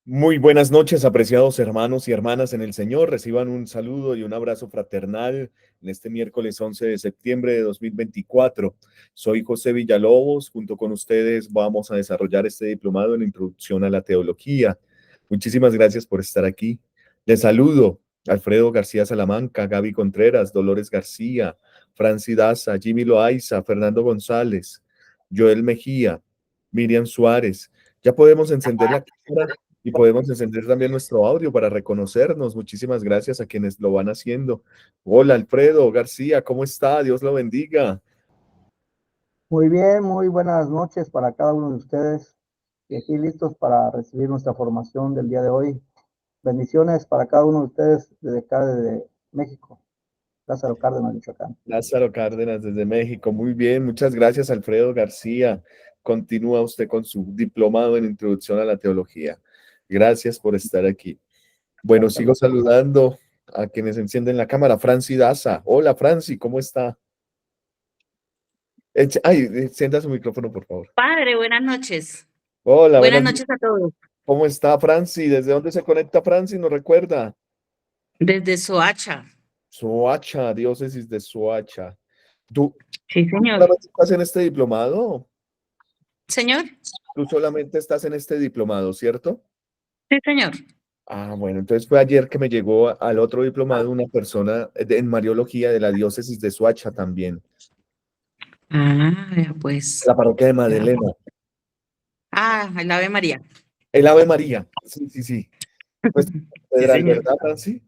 Muy buenas noches, apreciados hermanos y hermanas en el Señor. Reciban un saludo y un abrazo fraternal en este miércoles 11 de septiembre de 2024. Soy José Villalobos. Junto con ustedes vamos a desarrollar este diplomado en Introducción a la Teología. Muchísimas gracias por estar aquí. Les saludo Alfredo García Salamanca, Gaby Contreras, Dolores García, Franci Daza, Jimmy Loaiza, Fernando González, Joel Mejía, Miriam Suárez. Ya podemos encender la cámara y podemos encender también nuestro audio para reconocernos. Muchísimas gracias a quienes lo van haciendo. Hola, Alfredo García, ¿cómo está? Dios lo bendiga. Muy bien, muy buenas noches para cada uno de ustedes y aquí listos para recibir nuestra formación del día de hoy. Bendiciones para cada uno de ustedes desde acá, desde México, Lázaro Cárdenas, Michoacán. Lázaro Cárdenas desde México. Muy bien, muchas gracias, Alfredo García. Continúa usted con su diplomado en Introducción a la Teología. Gracias por estar aquí. Bueno, Hasta sigo luego. saludando a quienes encienden la cámara. Franci Daza. Hola, Franci, ¿cómo está? Ay, encienda su micrófono, por favor. Padre, buenas noches. Hola, Buenas buenas. noches a todos. ¿Cómo está, Franci? ¿Desde dónde se conecta Franci? ¿Nos recuerda? Desde Soacha. Soacha, diócesis de Soacha. ¿Tú Sí, señor. solamente estás en este diplomado? Señor. Tú solamente estás en este diplomado, ¿cierto? Sí, señor. Ah, bueno, entonces fue ayer que me llegó al otro diplomado una persona en Mariología de la diócesis de Soacha también, Ah, ya pues. la parroquia de Ya. Madelena. Ah, el Ave María. El Ave María. Sí, sí, sí. Pues, Sí, catedral, señor. ¿verdad, Franci?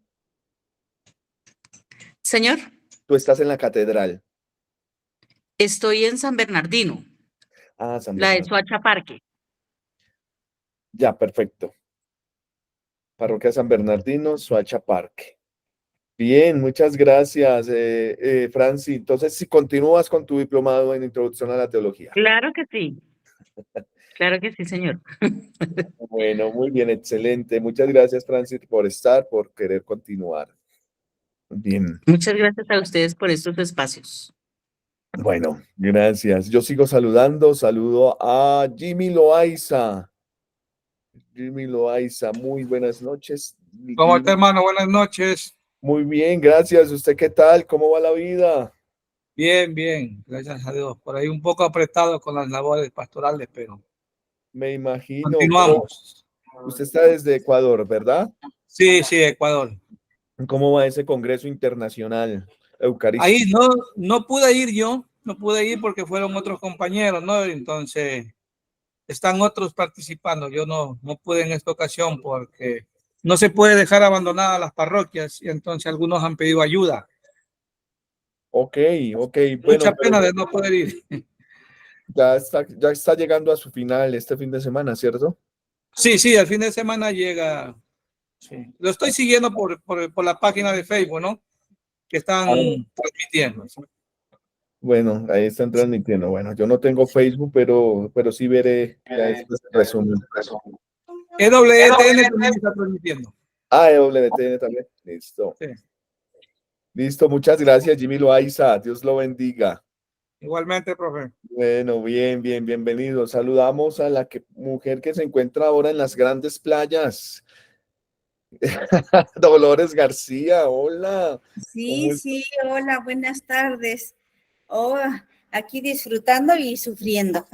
Señor, Tú estás en la catedral. estoy en San Bernardino, Ah, San la de Bernardo. Soacha Parque. Ya, perfecto. Parroquia San Bernardino, Soacha Parque. Bien, muchas gracias, Franci. Entonces, si continúas con tu diplomado en Introducción a la Teología. Claro que sí. Claro que sí, señor. Bueno, muy bien, excelente. Muchas gracias, Franci, por estar, por querer continuar. Bien, Muchas gracias a ustedes por estos espacios. bueno, gracias. Yo sigo saludando. Saludo a Jimmy Loaiza. Jimmy Loaiza, muy buenas noches. ¿Cómo está, Jimmy, hermano? Buenas noches. muy bien, gracias. ¿Usted qué tal? ¿Cómo va la vida? Bien, bien, gracias a Dios. Por ahí un poco apretado con las labores pastorales, pero Me imagino. continuamos. Usted está desde Ecuador, ¿verdad? Sí, sí, Ecuador. ¿Cómo va ese Congreso Internacional Ahí Eucarístico? no pude ir yo, no pude ir porque fueron otros compañeros, ¿no? Entonces, están otros participando. Yo no pude en esta ocasión porque no se puede dejar abandonadas las parroquias y entonces algunos han pedido ayuda. Ok, ok, bueno, Mucha pero pena de no poder ir. ya está llegando a su final este fin de semana, ¿cierto? Sí, sí, el fin de semana llega. Sí. Lo estoy siguiendo por la página de Facebook, ¿no? Que están Ah, transmitiendo. bueno, ahí están transmitiendo. Bueno, yo no tengo Facebook, pero sí veré ya después el resumen. EWTN también está transmitiendo. Ah, EWTN también. Listo. Sí. Listo, muchas gracias, Jimmy Loaiza. Dios lo bendiga. Igualmente, profe. Bueno, bien, bien, bienvenido. Saludamos a la mujer que se encuentra ahora en las grandes playas. Dolores García, hola. Sí, sí, hola, buenas tardes. Oh, aquí disfrutando y sufriendo.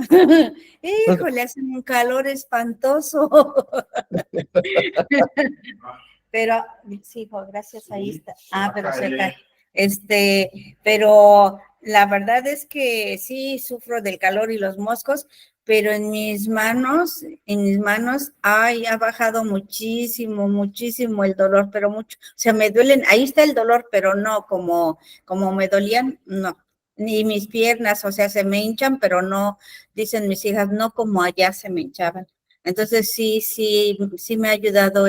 Híjole, hace un calor espantoso. Pero, sí, hijo, gracias, ahí está. Ah, pero se cae. Pero la verdad es que sí sufro del calor y los moscos, pero en mis manos, ay, ha bajado muchísimo, muchísimo el dolor, pero mucho. O sea, me duelen, ahí está el dolor, pero no como me dolían, no. Ni mis piernas, o sea, se me hinchan, pero no, dicen mis hijas, no como allá se me hinchaban. Entonces sí me ha ayudado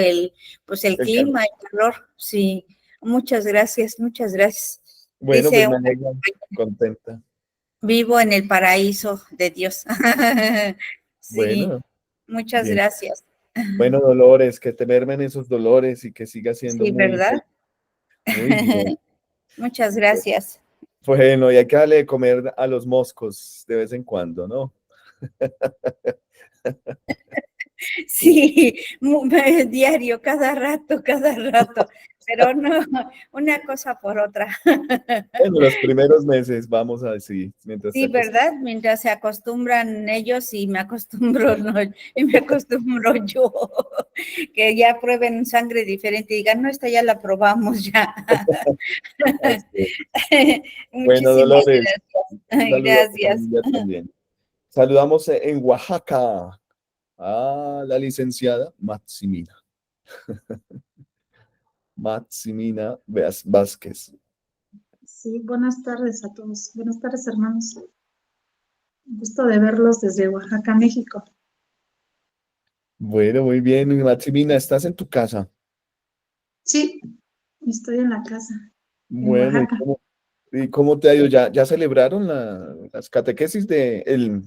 pues el clima, el calor, sí. Muchas gracias, muchas gracias. Bueno, pues Dice, me alegra, contenta. vivo en el paraíso de Dios. Sí, Bueno, muchas bien. gracias. Bueno, Dolores, que te mermen esos dolores y que siga siendo Sí, muy, ¿verdad? muy bien. Muchas gracias. Bueno, y hay que darle de comer a los moscos de vez en cuando, ¿no? Sí, diario, cada rato, pero no, una cosa por otra. En los primeros meses, vamos a decir, mientras Sí, te acostumbras. ¿verdad? Mientras se acostumbran ellos y me acostumbro, no, y me acostumbro yo, que ya prueben sangre diferente y digan, no, esta ya la probamos ya. Bueno, Muchísimas Dolores, un gracias. saludo a tu Gracias. familia también. Saludamos en Oaxaca a la licenciada Maximina. Maximina Vázquez. Sí, buenas tardes a todos. Buenas tardes, hermanos. Gusto de verlos desde Oaxaca, México. Bueno, muy bien, Maximina, ¿estás en tu casa? Sí, estoy en la casa, en Bueno, Oaxaca. y cómo te ha ido? ¿Ya celebraron las catequesis de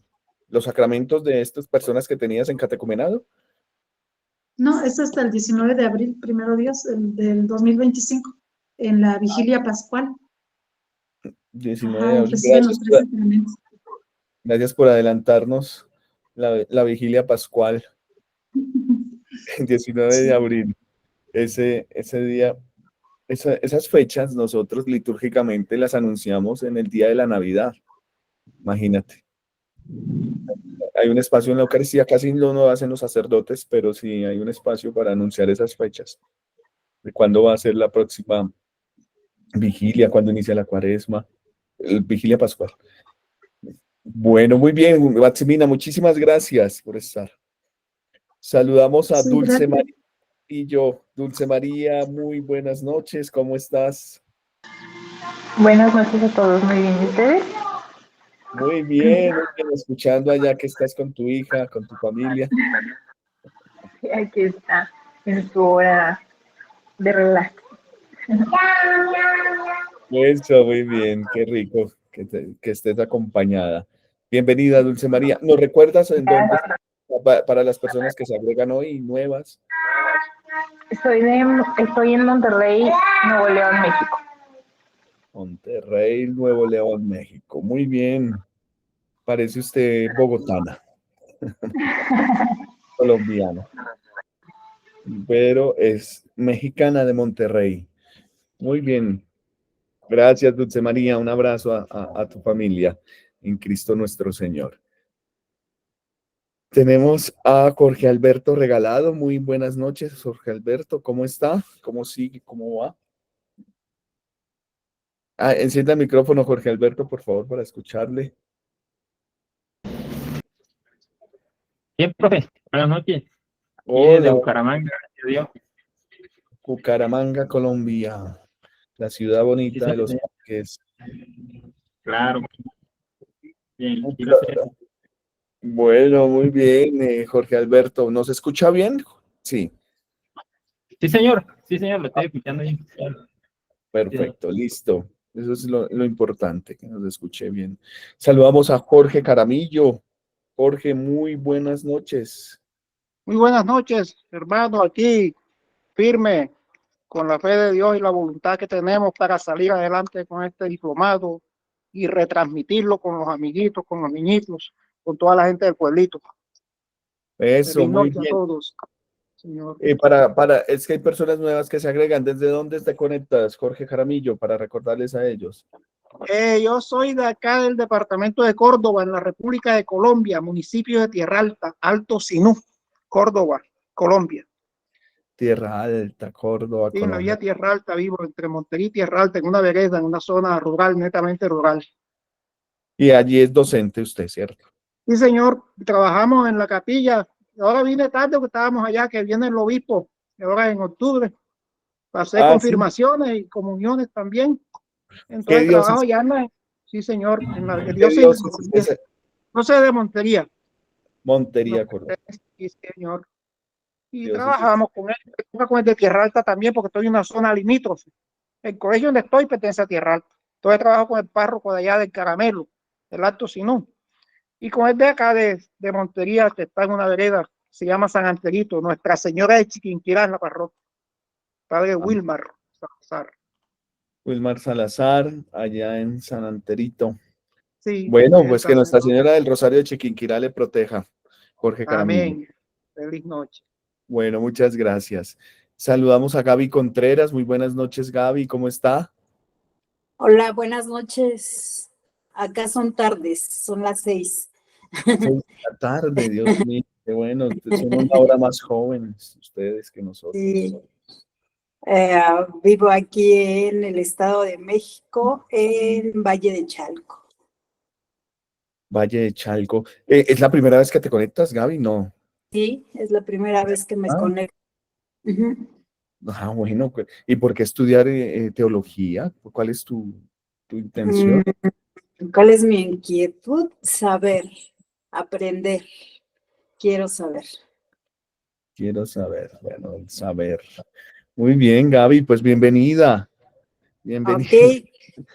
los sacramentos de estas personas que tenías en catecumenado? No, es hasta el 19 de abril, primero Dios, del 2025, en la vigilia pascual. 19 de Ajá, abril. reciben los 3 sacramentos. Gracias por adelantarnos la vigilia pascual, 19 de Sí, abril. Ese día, esas fechas nosotros litúrgicamente las anunciamos en el día de la Navidad. Imagínate. Hay un espacio en la Eucaristía, casi no lo hacen los sacerdotes, pero sí hay un espacio para anunciar esas fechas. De cuándo va a ser la próxima vigilia, cuándo inicia la cuaresma, vigilia pascual. Bueno, muy bien, Maximina, muchísimas gracias por estar. Saludamos a sí, Dulce gracias. María y yo. Dulce María, muy buenas noches, ¿cómo estás? Buenas noches a todos, muy bien, ¿y ustedes? Muy bien, escuchando allá que estás con tu hija, con tu familia. Aquí está, en su hora de relax. Eso, muy bien, qué rico que estés acompañada. Bienvenida, Dulce María. ¿Nos recuerdas en dónde estás? Para las personas que se agregan hoy, nuevas? Estoy en Monterrey, Nuevo León, México. Monterrey, Nuevo León, México. Muy bien. Parece usted bogotana, colombiana, pero es mexicana de Monterrey. Muy bien. Gracias, Dulce María. Un abrazo a tu familia en Cristo nuestro Señor. Tenemos a Jorge Alberto Regalado. Muy buenas noches, Jorge Alberto. ¿Cómo está? ¿Cómo sigue? ¿Cómo va? Encienda el micrófono, Jorge Alberto, por favor, para escucharle. Bien, profe, buenas noches. Aquí desde Hola, Bucaramanga, gracias a Dios. Bucaramanga, Colombia, la ciudad Sí, bonita de los señor. parques. Claro. Bien, aquí la sé. Bueno, muy bien, Jorge Alberto. ¿Nos escucha bien? Sí, Sí, señor, lo estoy escuchando bien. perfecto, listo. Eso es lo importante, que nos escuche bien. Saludamos a Jorge Caramillo. Jorge, muy buenas noches. Muy buenas noches, hermano, aquí firme con la fe de Dios y la voluntad que tenemos para salir adelante con este diplomado y retransmitirlo con los amiguitos, con los niñitos, con toda la gente del pueblito. Eso, Feliz muy noche a bien. todos, señor. Es que hay personas nuevas que se agregan. ¿Desde dónde te conectas, Jorge Jaramillo, para recordarles a ellos? Yo soy de acá del departamento de Córdoba, en la República de Colombia, municipio de Tierra Alta, Alto Sinú, Córdoba, Colombia. Tierra Alta, Córdoba, Sí, en la Colombia. vía Tierra Alta vivo, entre Montería y Tierra Alta, en una vereda, en una zona rural, netamente rural. Y allí es docente usted, ¿cierto? Sí, señor, trabajamos en la capilla. Ahora vine tarde porque estábamos allá, que viene el obispo, ahora en octubre. Pasé Ah, sí. confirmaciones y comuniones también. ¿Qué Entonces trabajo diócesis? ya sí, señor, en la ¿Qué diócesis diócesis es? no sé, de Montería. Montería, Córdoba. Sí, señor. Y Diócesis. trabajamos con el de Tierra Alta también, porque estoy en una zona limítrofe. El colegio donde estoy pertenece a Tierra Alta. Entonces trabajo con el párroco de allá del Caramelo, del Alto Sinú. Y con el de acá de Montería, que está en una vereda, se llama San Anterito, Nuestra Señora de Chiquinquirá en la parroquia. Padre Wilmar Salazar. Wilmar Salazar, allá en San Anterito. Sí, Bueno, el pues que Nuestra sacerdote. Señora del Rosario de Chiquinquirá le proteja, Jorge Caramillo. Amén. Feliz noche. Bueno, muchas gracias. Saludamos a Gaby Contreras. Muy buenas noches, Gaby. ¿Cómo está? Hola, buenas noches. Acá son tardes, son las 6. 6 de la tarde, Dios mío. Qué bueno, son una hora más jóvenes ustedes que nosotros. Sí. Vivo aquí en el Estado de México, en Valle de Chalco. Valle de Chalco. ¿Es la primera vez que te conectas, Gaby? No. Sí, es la primera vez que me conecto. Ujú. Bueno. ¿Y por qué estudiar teología? ¿Cuál es tu intención? ¿Cuál es mi inquietud? Saber, aprender. Quiero saber. Quiero saber. Bueno, el saber. Muy bien, Gaby, pues bienvenida. Bienvenida.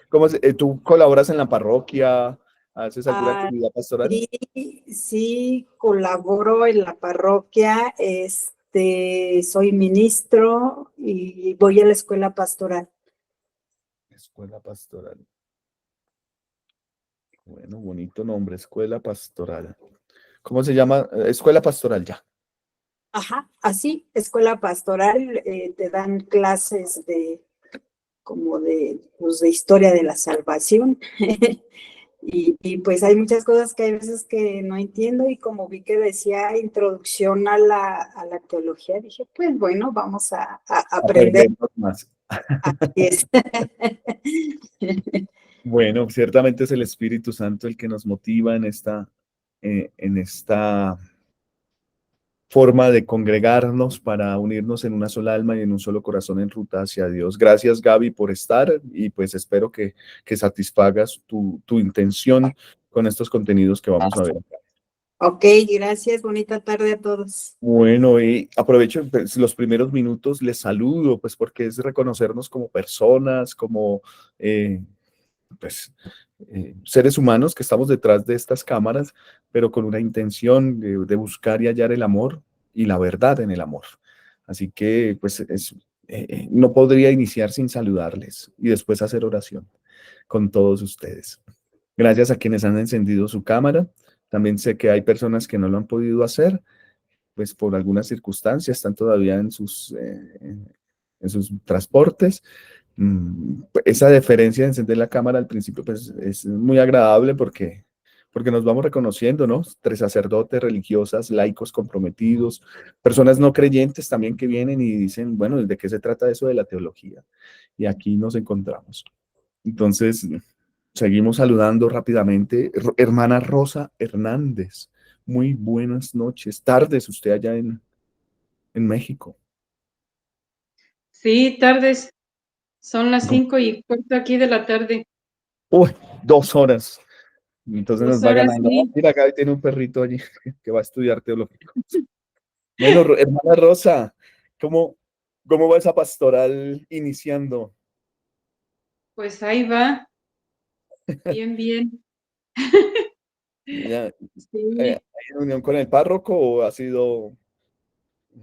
Ok. ¿Tú colaboras en la parroquia? ¿Haces alguna actividad pastoral? Sí, colaboro en la parroquia, soy ministro y voy a la escuela pastoral. Escuela pastoral. Bueno, bonito nombre, escuela pastoral. ¿Cómo se llama? Escuela pastoral, ya. Ajá, así, escuela pastoral, te dan clases pues, de historia de la salvación. Y pues hay muchas cosas que hay veces que no entiendo, y como vi que decía introducción a la teología, dije, pues bueno, vamos a aprender. Aprendemos más. Así es. Bueno, ciertamente es el Espíritu Santo el que nos motiva en esta forma de congregarnos para unirnos en una sola alma y en un solo corazón en ruta hacia Dios. Gracias, Gaby, por estar, y pues espero que satisfagas tu intención con estos contenidos que vamos a ver acá. Ok, gracias. Bonita tarde a todos. Bueno, y aprovecho pues, los primeros minutos, les saludo, pues porque es reconocernos como personas, como pues, seres humanos que estamos detrás de estas cámaras, pero con una intención de buscar y hallar el amor y la verdad en el amor. Así que, pues, no podría iniciar sin saludarles y después hacer oración con todos ustedes. Gracias a quienes han encendido su cámara. También sé que hay personas que no lo han podido hacer, pues por algunas circunstancias, están todavía en sus transportes. Esa deferencia de encender la cámara al principio pues es muy agradable porque nos vamos reconociendo, ¿no? Entre sacerdotes, religiosas, laicos comprometidos, personas no creyentes también que vienen y dicen, bueno, ¿de qué se trata eso de la teología? Y aquí nos encontramos. Entonces, seguimos saludando rápidamente. Hermana Rosa Hernández, muy buenas noches, tardes usted allá en México. Sí, tardes. Son las 5:15 aquí de la tarde. Uy, 2 horas. Entonces nos 2 va horas, ganando. sí. Mira, acá tiene un perrito allí que va a estudiar teología. Bueno, hermana Rosa, ¿cómo va esa pastoral iniciando? Pues ahí va. Bien, bien. ¿Ya, Sí. ¿hay reunión con el párroco o ha sido?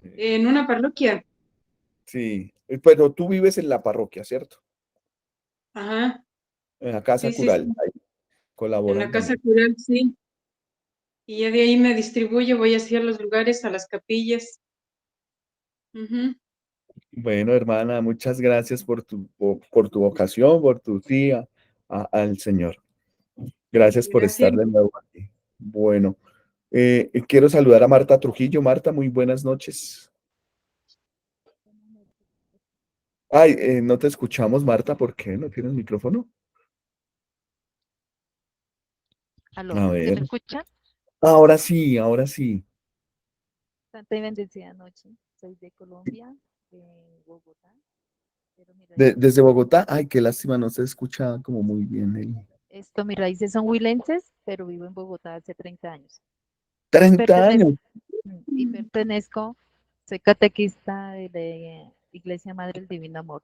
En una parroquia. Sí, pero tú vives en la parroquia, ¿cierto? Ajá. En la casa Sí, sí, cural, sí. ahí En colaboran la casa también. cural, sí. Y ya de ahí me distribuyo, voy hacia los lugares, a las capillas. Ujú. Bueno, hermana, muchas gracias por tu vocación, por tu tía al Señor. Gracias por estar Gracias. de nuevo aquí. Bueno, quiero saludar a Marta Trujillo. Marta, muy buenas noches. Ay, no te escuchamos, Marta, ¿por qué? ¿No tienes micrófono? Aló, A ¿se me ver. escucha? Ahora sí, ahora sí. Santa y bendecida noche. Soy de Colombia, de Bogotá. Pero Desde Bogotá, ay, qué lástima, no se escucha como muy bien. mis raíces son huilenses, pero vivo en Bogotá hace 30 años. 30 años. Y pertenezco, soy catequista de la Iglesia Madre del Divino Amor,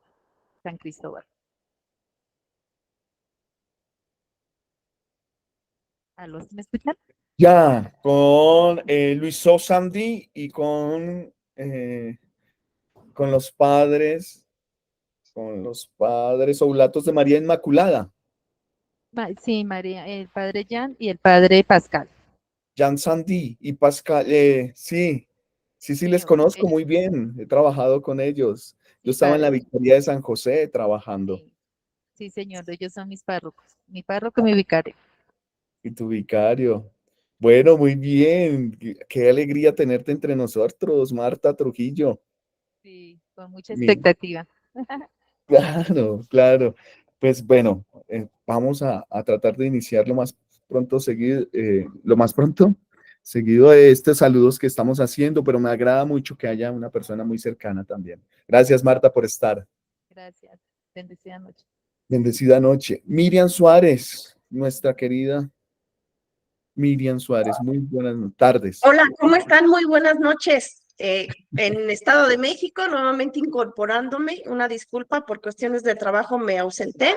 San Cristóbal. ¿Aló, ¿se me escuchan? Ya, con Luis Sosandi y con los padres oblatos de María Inmaculada. Sí, María, el padre Jan y el padre Pascal. Jan Sandy y Pascal, sí. Sí, les señor. conozco Ellos, muy bien, he trabajado con ellos. Yo mis estaba en la padres. Victoria de San José trabajando. Sí, sí, señor. Ellos son mis párrocos. Mi párroco y mi vicario. Y tu vicario. Bueno, muy bien. Qué alegría tenerte entre nosotros, Marta Trujillo. Sí, con mucha Mi- expectativa. Claro, claro. Pues bueno, vamos a tratar de iniciar lo más pronto seguido, lo más pronto seguido de estos saludos que estamos haciendo, pero me agrada mucho que haya una persona muy cercana también. Gracias, Marta, por estar. Gracias. Bendecida noche. Bendecida noche. Miriam Suárez, nuestra querida Miriam Suárez, muy buenas tardes. Hola, ¿cómo están? Muy buenas noches. En el Estado de México, nuevamente incorporándome, una disculpa por cuestiones de trabajo me ausenté,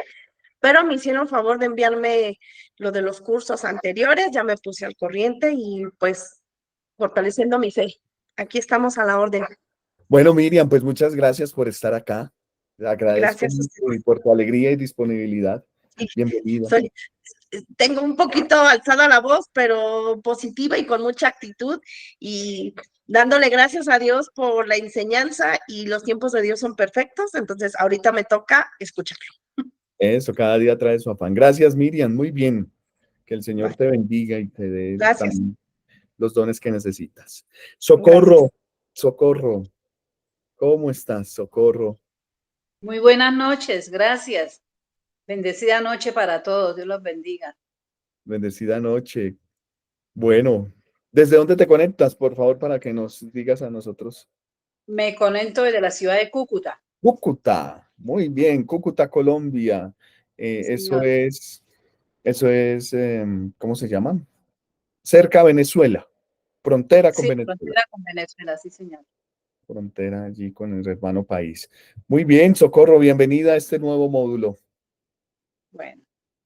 pero me hicieron favor de enviarme lo de los cursos anteriores, ya me puse al corriente y pues fortaleciendo mi fe. Aquí estamos a la orden. Bueno, Miriam, pues muchas gracias por estar acá. Le agradezco Gracias a mucho y ustedes. por tu alegría y disponibilidad. Bienvenida. Tengo un poquito alzada la voz, pero positiva y con mucha actitud y dándole gracias a Dios por la enseñanza y los tiempos de Dios son perfectos, entonces ahorita me toca escucharlo. Eso, cada día trae su afán. Gracias, Miriam. Muy bien. Que el Señor Vale. te bendiga y te dé Gracias. también los dones que necesitas. Socorro, Socorro. ¿Cómo estás, Socorro? Muy buenas noches, gracias. Bendecida noche para todos, Dios los bendiga. Bendecida noche. Bueno, ¿desde dónde te conectas, por favor, para que nos digas a nosotros? Me conecto desde la ciudad de Cúcuta. Cúcuta, muy bien, Cúcuta, Colombia. Señor. Eso es, ¿cómo se llama? Cerca a Venezuela, frontera con Sí, Venezuela, frontera con Venezuela, sí, señor. frontera allí con el hermano país. Muy bien, Socorro, bienvenida a este nuevo módulo. Bueno.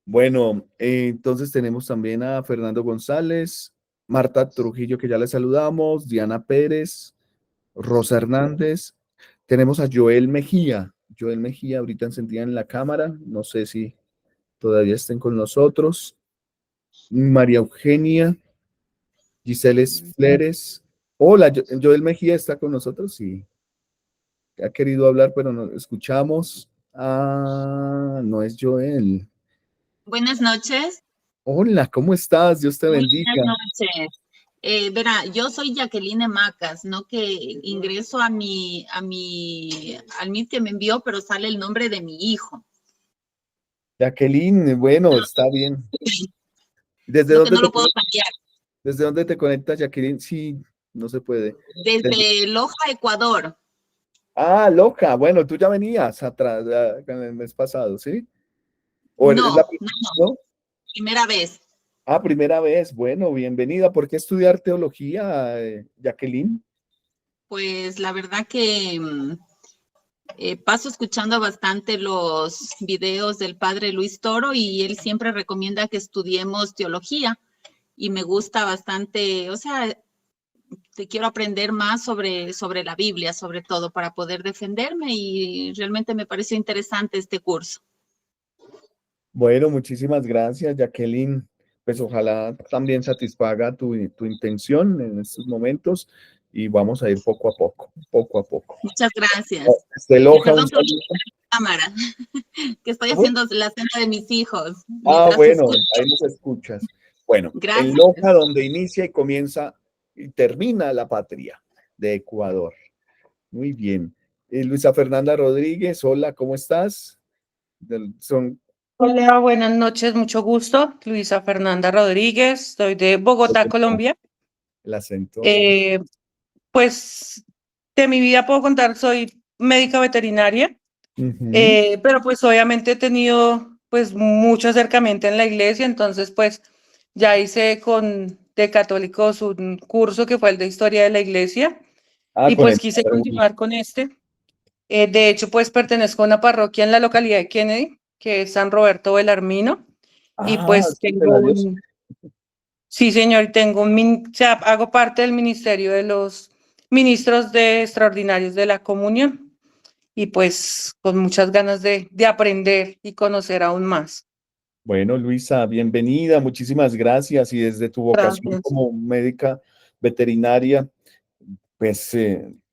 Bueno, entonces tenemos también a Fernando González, Marta Trujillo, que ya le saludamos, Diana Pérez, Rosa Hernández. Tenemos a Joel Mejía. Joel Mejía ahorita encendida en la cámara. No sé si todavía estén con nosotros. María Eugenia, Giselle Fleres. Hola, Joel Mejía está con nosotros. Sí, ha querido hablar, pero no escuchamos. Ah, no es Joel. Buenas noches. Hola, ¿cómo estás? Dios te Muy bendiga. buenas noches. Verá, yo soy Jacqueline Macas, ¿no? Que ingreso al MIT que me envió, pero sale el nombre de mi hijo. Jacqueline, bueno, está bien. ¿Desde Lo dónde que no te lo puedo cambiar. ¿Desde dónde te conectas, Jacqueline? Sí, no se puede. Desde Loja, Ecuador. Ah, Loja. Bueno, tú ya venías atrás el mes pasado, ¿sí? ¿O es No, la no. Primera vez. Ah, primera vez. Bueno, bienvenida. ¿Por qué estudiar teología, Jacqueline? Pues la verdad que paso escuchando bastante los videos del padre Luis Toro y él siempre recomienda que estudiemos teología y me gusta bastante, o sea, te quiero aprender más sobre la Biblia, sobre todo, para poder defenderme y realmente me pareció interesante este curso. Bueno, muchísimas gracias, Jacqueline. Pues ojalá también satisfaga tu intención en estos momentos y vamos a ir poco a poco, poco a poco. Muchas gracias. Desde Loja, Perdón un que no saludo. tengo la cámara, que estoy ¿Cómo? haciendo la cena de mis hijos. Ah, Mientras bueno, escucho. ahí nos escuchas. Bueno, Gracias. en Loja, donde inicia y comienza y termina la patria de Ecuador. Muy bien. Luisa Fernanda Rodríguez, hola, ¿cómo estás? Son Hola, buenas noches, mucho gusto. Luisa Fernanda Rodríguez, soy de Bogotá, Colombia. el acento. Pues de mi vida puedo contar, soy médica veterinaria, Ujú. pero pues obviamente he tenido pues mucho acercamiento en la iglesia, entonces pues ya hice de católicos un curso que fue el de historia de la iglesia y Con pues el quise padre continuar con este. De hecho, pues pertenezco a una parroquia en la localidad de Kennedy, que es San Roberto Belarmino. Y pues tengo Dios. sí, señor, o sea, hago parte del ministerio de los ministros extraordinarios de la comunión y pues con muchas ganas de aprender y conocer aún más. Bueno, Luisa, bienvenida, muchísimas gracias. Y desde tu vocación Gracias. como médica veterinaria,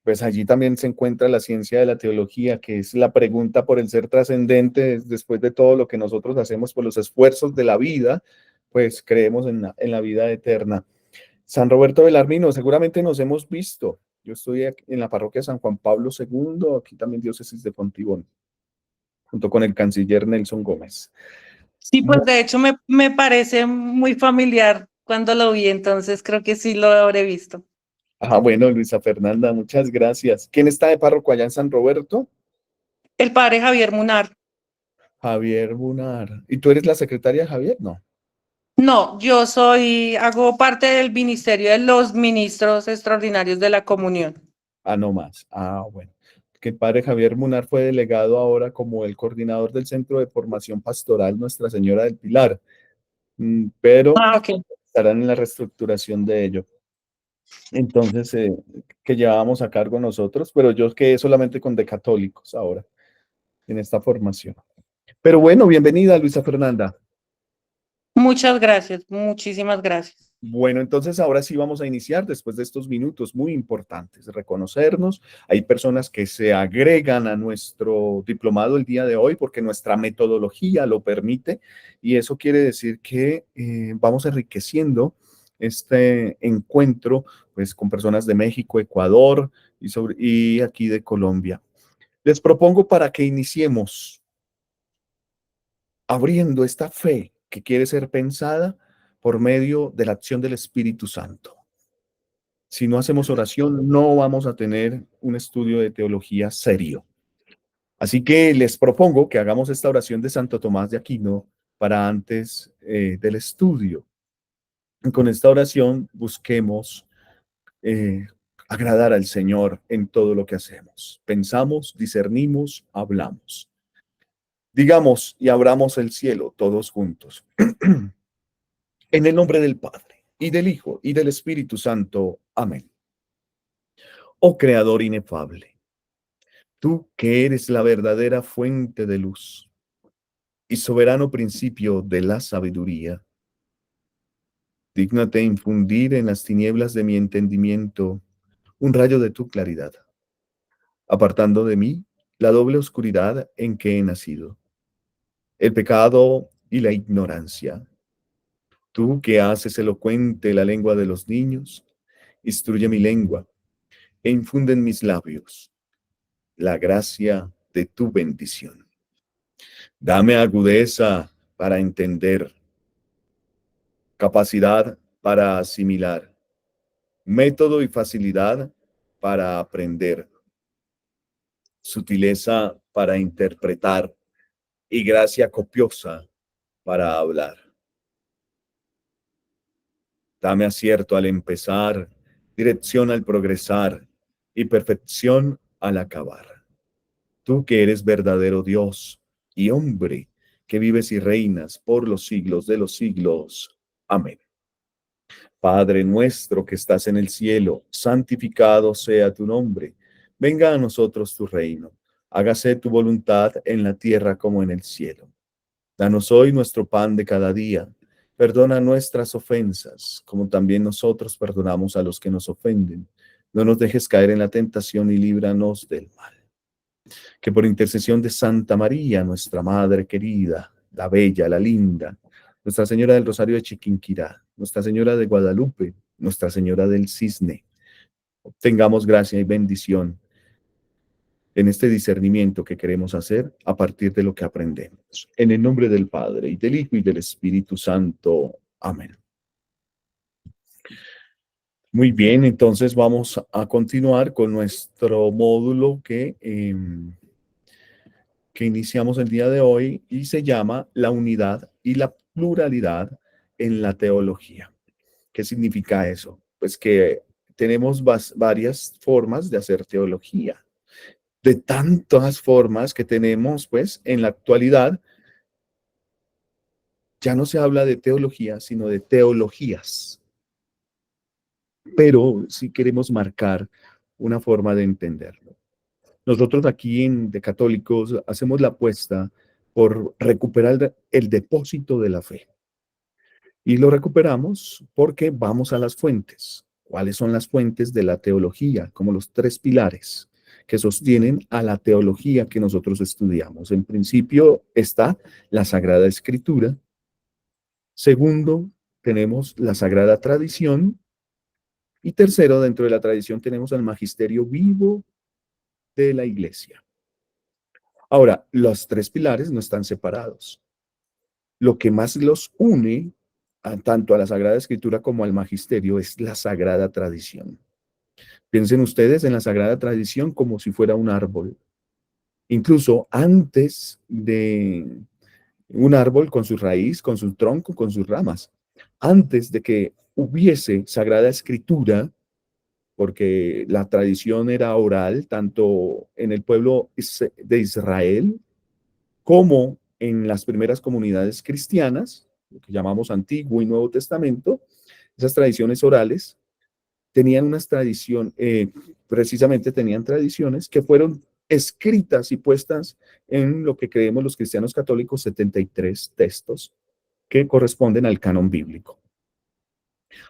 pues allí también se encuentra la ciencia de la teología, que es la pregunta por el ser trascendente. Después de todo lo que nosotros hacemos por los esfuerzos de la vida, pues creemos en la vida eterna. San Roberto Belarmino, seguramente nos hemos visto. Yo estoy en la parroquia San Juan Pablo II, aquí también diócesis de Fontibón, junto con el canciller Nelson Gómez. Sí, pues de hecho me parece muy familiar cuando lo vi, entonces creo que sí lo habré visto. Bueno, Luisa Fernanda, muchas gracias. ¿Quién está de párroco allá en San Roberto? El padre Javier Munar. Javier Munar. ¿Y tú eres la secretaria de Javier? No. No, hago parte del ministerio de los ministros extraordinarios de la comunión. No más. Bueno. Que el padre Javier Munar fue delegado ahora como el coordinador del Centro de Formación Pastoral Nuestra Señora del Pilar, pero Okay. estarán en la reestructuración de ello. Entonces, que llevábamos a cargo nosotros, pero yo quedé solamente con de católicos ahora, en esta formación. Pero bueno, bienvenida, Luisa Fernanda. Muchas gracias, muchísimas gracias. Bueno, entonces ahora sí vamos a iniciar después de estos minutos muy importantes, reconocernos. Hay personas que se agregan a nuestro diplomado el día de hoy porque nuestra metodología lo permite y eso quiere decir que vamos enriqueciendo este encuentro pues con personas de México, Ecuador y aquí de Colombia. Les propongo para que iniciemos abriendo esta fe que quiere ser pensada por medio de la acción del Espíritu Santo. Si no hacemos oración, no vamos a tener un estudio de teología serio. Así que les propongo que hagamos esta oración de Santo Tomás de Aquino para antes del estudio. Y con esta oración busquemos agradar al Señor en todo lo que hacemos. Pensamos, discernimos, hablamos. Digamos y abramos el cielo todos juntos. En el nombre del Padre, y del Hijo, y del Espíritu Santo. Amén. Oh Creador inefable, tú que eres la verdadera fuente de luz y soberano principio de la sabiduría, dígnate infundir en las tinieblas de mi entendimiento un rayo de tu claridad, apartando de mí la doble oscuridad en que he nacido, el pecado y la ignorancia. Tú que haces elocuente la lengua de los niños, instruye mi lengua e infunde en mis labios la gracia de tu bendición. Dame agudeza para entender, capacidad para asimilar, método y facilidad para aprender, sutileza para interpretar y gracia copiosa para hablar. Dame acierto al empezar, dirección al progresar y perfección al acabar. Tú que eres verdadero Dios y hombre, que vives y reinas por los siglos de los siglos. Amén. Padre nuestro que estás en el cielo, santificado sea tu nombre. Venga a nosotros tu reino. Hágase tu voluntad en la tierra como en el cielo. Danos hoy nuestro pan de cada día. Perdona nuestras ofensas, como también nosotros perdonamos a los que nos ofenden. No nos dejes caer en la tentación y líbranos del mal. Que por intercesión de Santa María, nuestra Madre querida, la bella, la linda, Nuestra Señora del Rosario de Chiquinquirá, Nuestra Señora de Guadalupe, Nuestra Señora del Cisne, obtengamos gracia y bendición en este discernimiento que queremos hacer a partir de lo que aprendemos. En el nombre del Padre, y del Hijo, y del Espíritu Santo. Amén. Muy bien, entonces vamos a continuar con nuestro módulo que iniciamos el día de hoy y se llama La unidad y la pluralidad en la teología. ¿Qué significa eso? Pues que tenemos varias formas de hacer teología. De tantas formas que tenemos, pues, en la actualidad, ya no se habla de teología, sino de teologías. Pero sí queremos marcar una forma de entenderlo. Nosotros aquí de Católicos hacemos la apuesta por recuperar el depósito de la fe. Y lo recuperamos porque vamos a las fuentes. ¿Cuáles son las fuentes de la teología? Como los tres pilares que sostienen a la teología que nosotros estudiamos. En principio está la Sagrada Escritura. Segundo, tenemos la Sagrada Tradición. Y tercero, dentro de la tradición tenemos al magisterio vivo de la Iglesia. Ahora, los tres pilares no están separados. Lo que más los une tanto a la Sagrada Escritura como al magisterio es la Sagrada Tradición. Piensen ustedes en la Sagrada Tradición como si fuera un árbol. Incluso antes de un árbol con su raíz, con su tronco, con sus ramas. Antes de que hubiese Sagrada Escritura, porque la tradición era oral, tanto en el pueblo de Israel como en las primeras comunidades cristianas, lo que llamamos Antiguo y Nuevo Testamento, esas tradiciones orales tenían unas tradiciones, precisamente tenían tradiciones que fueron escritas y puestas en lo que creemos los cristianos católicos, 73 textos que corresponden al canon bíblico.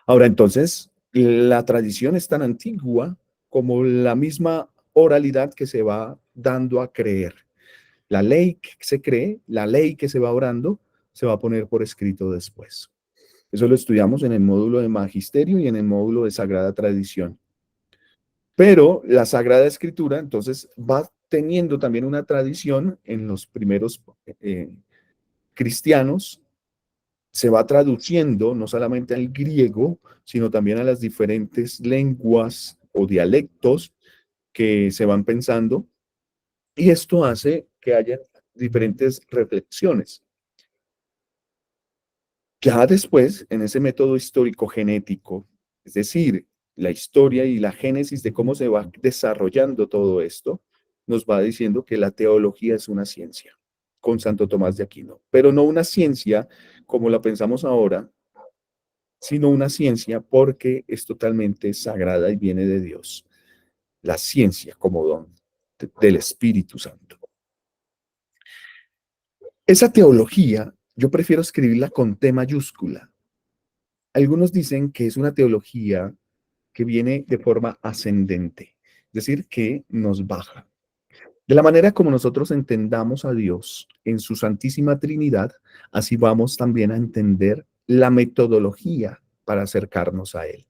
Ahora, entonces, la tradición es tan antigua como la misma oralidad que se va dando a creer. La ley que se cree, la ley que se va orando, se va a poner por escrito después. Eso lo estudiamos en el módulo de Magisterio y en el módulo de Sagrada Tradición. Pero la Sagrada Escritura, entonces, va teniendo también una tradición en los primeros cristianos, se va traduciendo no solamente al griego, sino también a las diferentes lenguas o dialectos que se van pensando, y esto hace que haya diferentes reflexiones. Ya después, en ese método histórico genético, es decir, la historia y la génesis de cómo se va desarrollando todo esto, nos va diciendo que la teología es una ciencia, con Santo Tomás de Aquino, pero no una ciencia como la pensamos ahora, sino una ciencia porque es totalmente sagrada y viene de Dios. La ciencia como don del Espíritu Santo. Esa teología, yo prefiero escribirla con T mayúscula. Algunos dicen que es una teología que viene de forma ascendente, es decir, que nos baja. De la manera como nosotros entendamos a Dios en su Santísima Trinidad, así vamos también a entender la metodología para acercarnos a Él.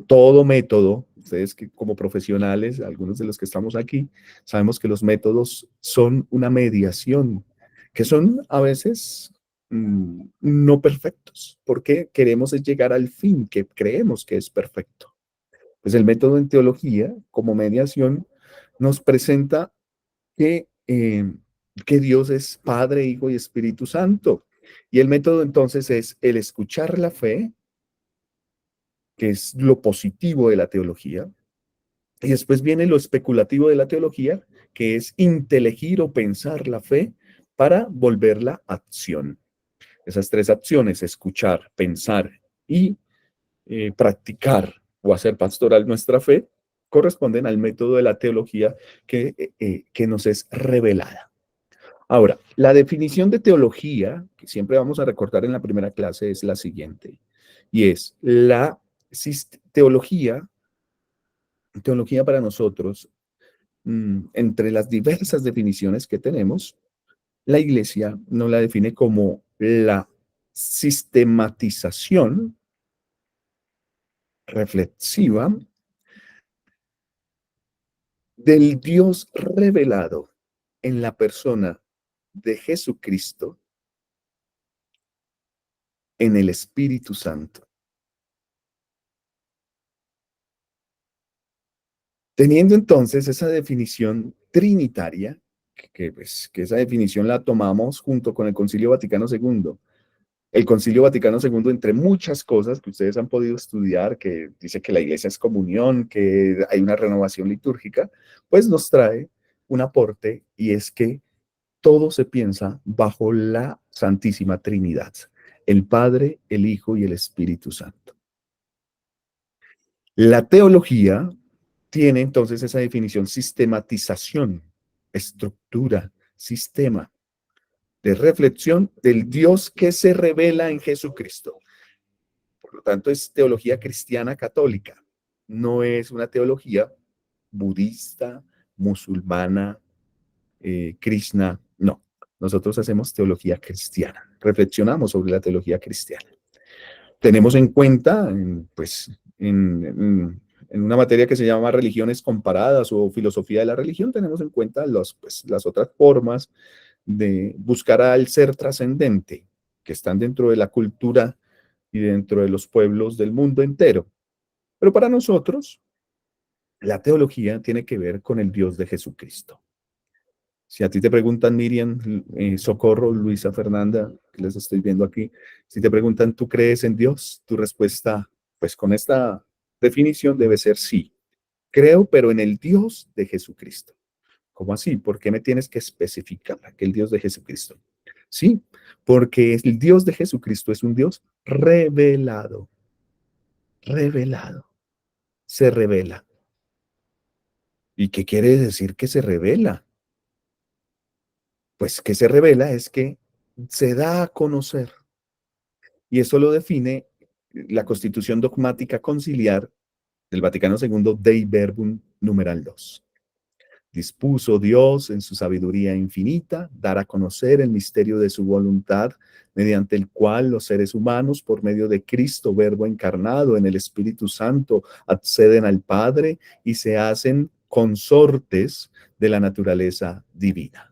Todo método, ustedes que como profesionales, algunos de los que estamos aquí, sabemos que los métodos son una mediación, que son a veces no perfectos, porque queremos llegar al fin que creemos que es perfecto. Pues el método en teología, como mediación, nos presenta que Dios es Padre, Hijo y Espíritu Santo. Y el método entonces es el escuchar la fe, que es lo positivo de la teología, y después viene lo especulativo de la teología, que es intelegir o pensar la fe para volverla acción. Esas tres acciones, escuchar, pensar y practicar o hacer pastoral nuestra fe, corresponden al método de la teología que nos es revelada. Ahora, la definición de teología, que siempre vamos a recordar en la primera clase, es la siguiente, y es la teología para nosotros, entre las diversas definiciones que tenemos, la Iglesia nos la define como la sistematización reflexiva del Dios revelado en la persona de Jesucristo en el Espíritu Santo. Teniendo entonces esa definición trinitaria, que esa definición la tomamos junto con el Concilio Vaticano II. El Concilio Vaticano II, entre muchas cosas que ustedes han podido estudiar, que dice que la iglesia es comunión, que hay una renovación litúrgica, pues nos trae un aporte, y es que todo se piensa bajo la Santísima Trinidad, el Padre, el Hijo y el Espíritu Santo. La teología tiene entonces esa definición: sistematización, estructura, sistema de reflexión del Dios que se revela en Jesucristo. tanto es teología cristiana católica, no es una teología budista, musulmana, Krishna, no. Nosotros hacemos teología cristiana, reflexionamos sobre la teología cristiana. Tenemos en cuenta, pues, en una materia que se llama religiones comparadas o filosofía de la religión, tenemos en cuenta pues, las otras formas de buscar al ser trascendente que están dentro de la cultura y dentro de los pueblos del mundo entero. Pero para nosotros, la teología tiene que ver con el Dios de Jesucristo. Si a ti te preguntan, Miriam, Socorro, Luisa, Fernanda, que les estoy viendo aquí, si te preguntan, ¿tú crees en Dios? Tu respuesta, pues con esta definición debe ser sí. Creo, pero en el Dios de Jesucristo. ¿Cómo así? ¿Por qué me tienes que especificar que el Dios de Jesucristo? Sí, porque el Dios de Jesucristo es un Dios revelado. Revelado. Se revela. ¿Y qué quiere decir que se revela? Pues que se revela es que se da a conocer. Y eso lo define la Constitución Dogmática Conciliar del Vaticano II, Dei Verbum numeral 2. Dispuso Dios en su sabiduría infinita dar a conocer el misterio de su voluntad, mediante el cual los seres humanos, por medio de Cristo, Verbo encarnado en el Espíritu Santo, acceden al Padre y se hacen consortes de la naturaleza divina.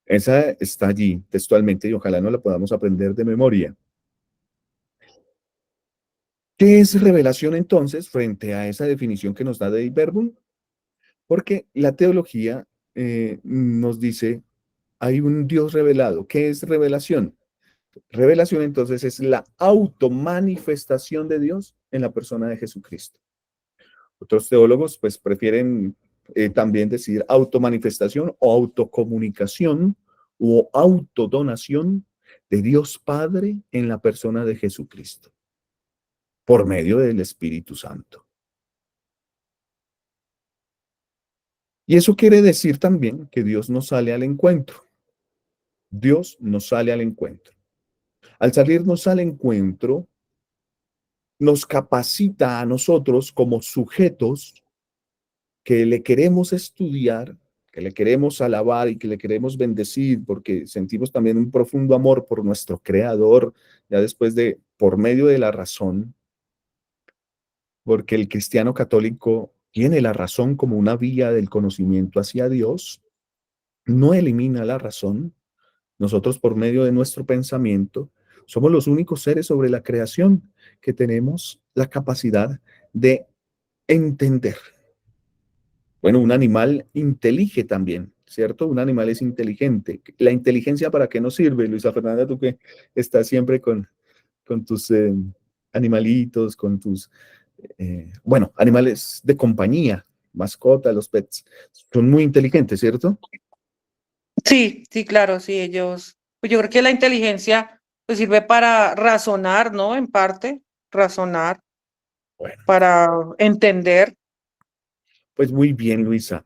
Esa está allí textualmente y ojalá no la podamos aprender de memoria. ¿Qué es revelación entonces frente a esa definición que nos da Dei Verbum? Porque la teología nos dice, hay un Dios revelado. ¿Qué es revelación? Revelación entonces es la automanifestación de Dios en la persona de Jesucristo. Otros teólogos pues prefieren también decir automanifestación o autocomunicación o autodonación de Dios Padre en la persona de Jesucristo por medio del Espíritu Santo. Y eso quiere decir también que Dios nos sale al encuentro. Dios nos sale al encuentro. Al salirnos al encuentro, nos capacita a nosotros como sujetos que le queremos estudiar, que le queremos alabar y que le queremos bendecir, porque sentimos también un profundo amor por nuestro Creador, ya después de, por medio de la razón, porque el cristiano católico tiene la razón como una vía del conocimiento hacia Dios, no elimina la razón. Nosotros, por medio de nuestro pensamiento, somos los únicos seres sobre la creación que tenemos la capacidad de entender. Bueno, un animal intelige también, ¿cierto? Un animal es inteligente. ¿La inteligencia para qué nos sirve, Luisa Fernanda? Tú que estás siempre con tus animalitos, con tus, bueno, animales de compañía, mascota, los pets. Son muy inteligentes, ¿cierto? Sí, sí, claro, sí, ellos, pues yo creo que la inteligencia pues sirve para razonar, ¿no? En parte, razonar, Bueno, para entender. pues muy bien, Luisa.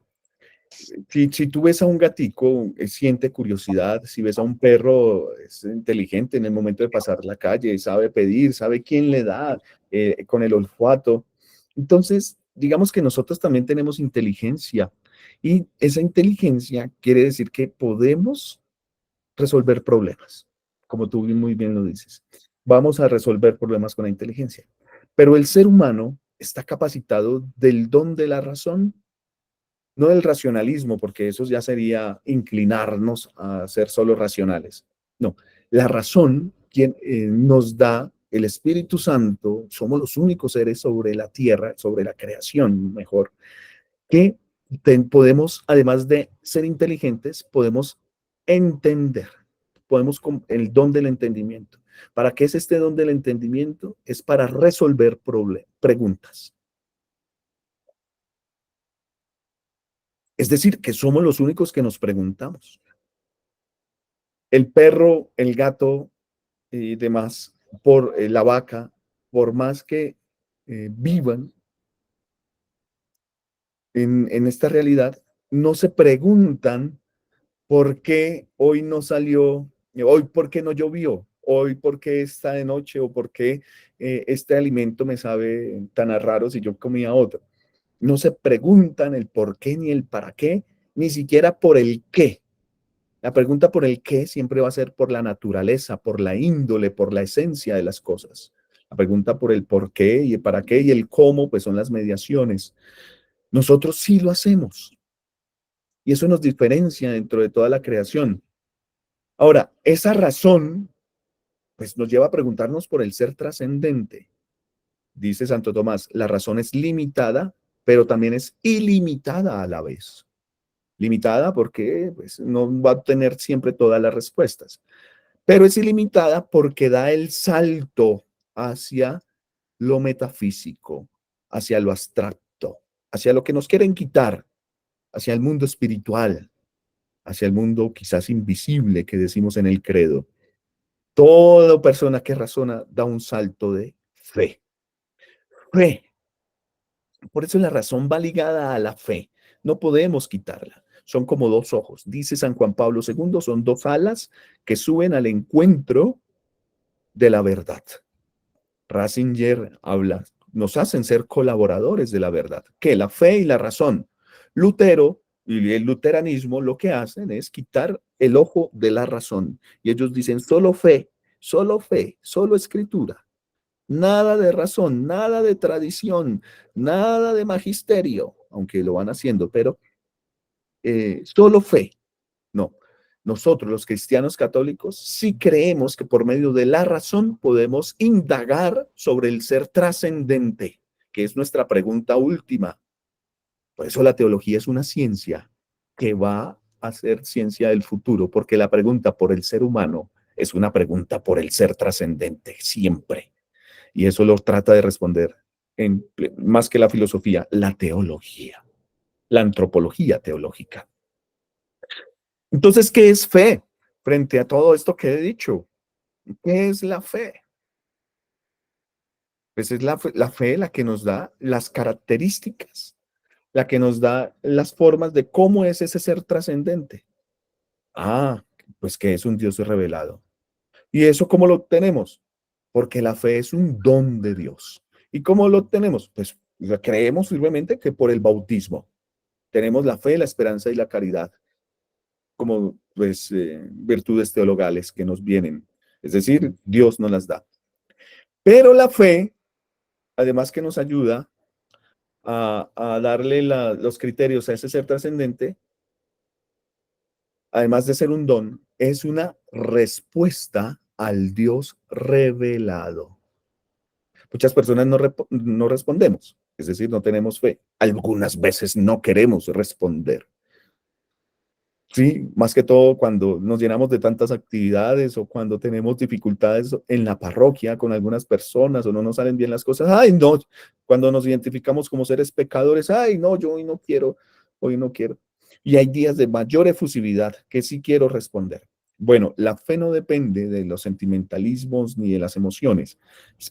Si tú ves a un gatico, siente curiosidad. Si ves a un perro, es inteligente en el momento de pasar la calle, sabe pedir, sabe quién le da, con el olfato. Entonces, digamos que nosotros también tenemos inteligencia y esa inteligencia quiere decir que podemos resolver problemas, como tú muy bien lo dices. Vamos a resolver problemas con la inteligencia. Pero el ser humano está capacitado del don de la razón, no del racionalismo, porque eso ya sería inclinarnos a ser solo racionales. No, la razón quien nos da el Espíritu Santo, somos los únicos seres sobre la tierra, sobre la creación, mejor, que podemos, además de ser inteligentes, podemos entender, podemos con el don del entendimiento. ¿Para qué es este don del entendimiento? Es para resolver preguntas. Es decir, que somos los únicos que nos preguntamos. El perro, el gato y demás, por la vaca, por más que vivan en esta realidad, no se preguntan por qué hoy no salió, hoy por qué no llovió, hoy por qué está de noche o por qué este alimento me sabe tan a raro si yo comía otro. No se preguntan el por qué ni el para qué, ni siquiera por el qué. La pregunta por el qué siempre va a ser por la naturaleza, por la índole, por la esencia de las cosas. La pregunta por el por qué y el para qué y el cómo, pues son las mediaciones. Nosotros sí lo hacemos. Y eso nos diferencia dentro de toda la creación. Ahora, esa razón, pues nos lleva a preguntarnos por el ser trascendente. Dice Santo Tomás, la razón es limitada, pero también es ilimitada a la vez. Limitada porque pues, no va a tener siempre todas las respuestas, pero es ilimitada porque da el salto hacia lo metafísico, hacia lo abstracto, hacia lo que nos quieren quitar, hacia el mundo espiritual, hacia el mundo quizás invisible que decimos en el credo. Toda persona que razona da un salto de fe. Fe. Por eso la razón va ligada a la fe. No podemos quitarla. Son como dos ojos. Dice San Juan Pablo II, son dos alas que suben al encuentro de la verdad. Ratzinger habla, nos hacen ser colaboradores de la verdad, que la fe y la razón. Lutero y el luteranismo lo que hacen es quitar el ojo de la razón. Y ellos dicen solo fe, solo escritura. Nada de razón, nada de tradición, nada de magisterio, aunque lo van haciendo, pero solo fe. No, nosotros los cristianos católicos sí creemos que por medio de la razón podemos indagar sobre el ser trascendente, que es nuestra pregunta última. Por eso la teología es una ciencia que va a ser ciencia del futuro, porque la pregunta por el ser humano es una pregunta por el ser trascendente, siempre. Y eso lo trata de responder, más que la filosofía, la teología, la antropología teológica. Entonces, ¿qué es fe? Frente a todo esto que he dicho, ¿qué es la fe? Pues es la fe la que nos da las características, la que nos da las formas de cómo es ese ser trascendente. Ah, pues que es un Dios revelado. ¿Y eso cómo lo obtenemos? Porque la fe es un don de Dios. ¿Y cómo lo obtenemos? Pues creemos firmemente que por el bautismo. Tenemos la fe, la esperanza y la caridad como pues virtudes teologales que nos vienen. Es decir, Dios nos las da. Pero la fe, además que nos ayuda a darle los criterios a ese ser trascendente, además de ser un don, es una respuesta al Dios revelado. Muchas personas no respondemos, es decir, no tenemos fe. Algunas veces no queremos responder. Sí, más que todo cuando nos llenamos de tantas actividades o cuando tenemos dificultades en la parroquia con algunas personas o no nos salen bien las cosas. Ay, no, cuando nos identificamos como seres pecadores, ay, no, yo hoy no quiero. Y hay días de mayor efusividad que sí quiero responder. Bueno, la fe no depende de los sentimentalismos ni de las emociones,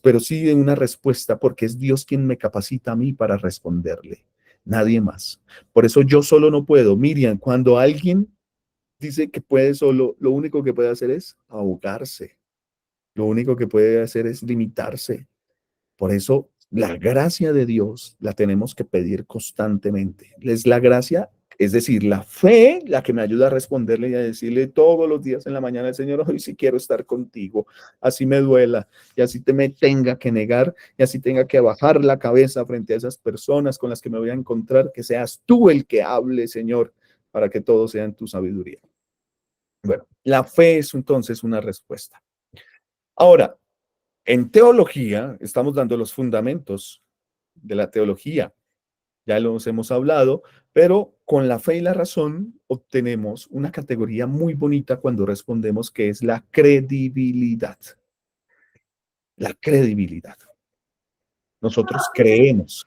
pero sí de una respuesta porque es Dios quien me capacita a mí para responderle. Nadie más. Por eso yo solo no puedo. Miriam, cuando alguien dice que puede solo, lo único que puede hacer es ahogarse. Lo único que puede hacer es limitarse. Por eso la gracia de Dios la tenemos que pedir constantemente. Es la gracia, es decir, la fe, la que me ayuda a responderle y a decirle todos los días en la mañana al Señor, hoy sí quiero estar contigo, así me duela y así me tenga que negar y así tenga que bajar la cabeza frente a esas personas con las que me voy a encontrar, que seas tú el que hable, Señor, para que todo sea en tu sabiduría. Bueno, la fe es entonces una respuesta. Ahora, en teología estamos dando los fundamentos de la teología. Ya los hemos hablado, pero con la fe y la razón obtenemos una categoría muy bonita cuando respondemos que es la credibilidad. La credibilidad. Nosotros creemos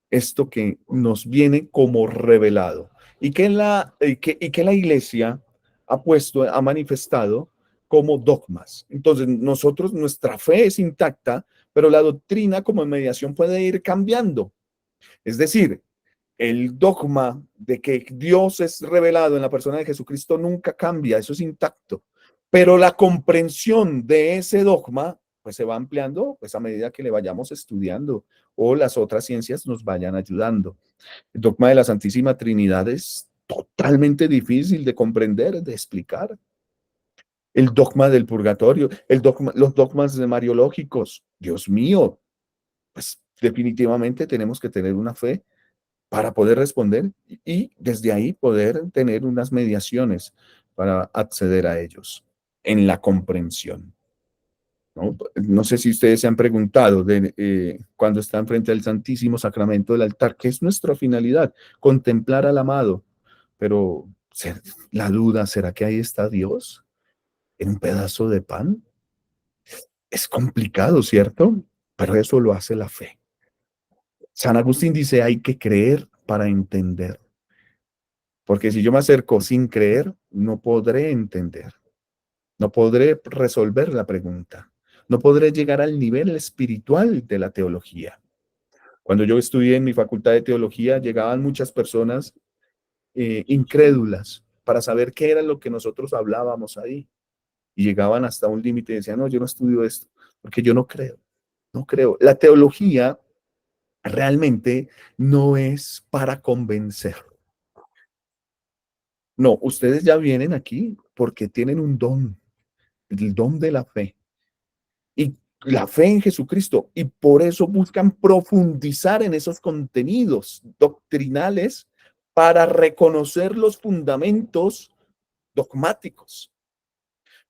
esto que nos viene como revelado y que la iglesia ha manifestado como dogmas. Entonces, nuestra fe es intacta, pero la doctrina como mediación puede ir cambiando. Es decir, el dogma de que Dios es revelado en la persona de Jesucristo nunca cambia, eso es intacto. Pero la comprensión de ese dogma pues se va ampliando pues a medida que le vayamos estudiando o las otras ciencias nos vayan ayudando. El dogma de la Santísima Trinidad es totalmente difícil de comprender, de explicar. El dogma del purgatorio, los dogmas mariológicos, Dios mío, pues definitivamente tenemos que tener una fe para poder responder y desde ahí poder tener unas mediaciones para acceder a ellos en la comprensión. No sé si ustedes se han preguntado cuando están frente al Santísimo Sacramento del altar, ¿qué es nuestra finalidad? Contemplar al amado. Pero la duda, ¿será que ahí está Dios en un pedazo de pan? Es complicado, ¿cierto? Pero eso lo hace la fe. San Agustín dice, hay que creer para entender. Porque si yo me acerco sin creer, no podré entender. No podré resolver la pregunta. No podré llegar al nivel espiritual de la teología. Cuando yo estudié en mi facultad de teología, llegaban muchas personas incrédulas para saber qué era lo que nosotros hablábamos ahí. Y llegaban hasta un límite y decían, no, yo no estudio esto, porque yo no creo. No creo. La teología realmente no es para convencer. No, ustedes ya vienen aquí porque tienen un don, el don de la fe. Y la fe en Jesucristo. Y por eso buscan profundizar en esos contenidos doctrinales para reconocer los fundamentos dogmáticos.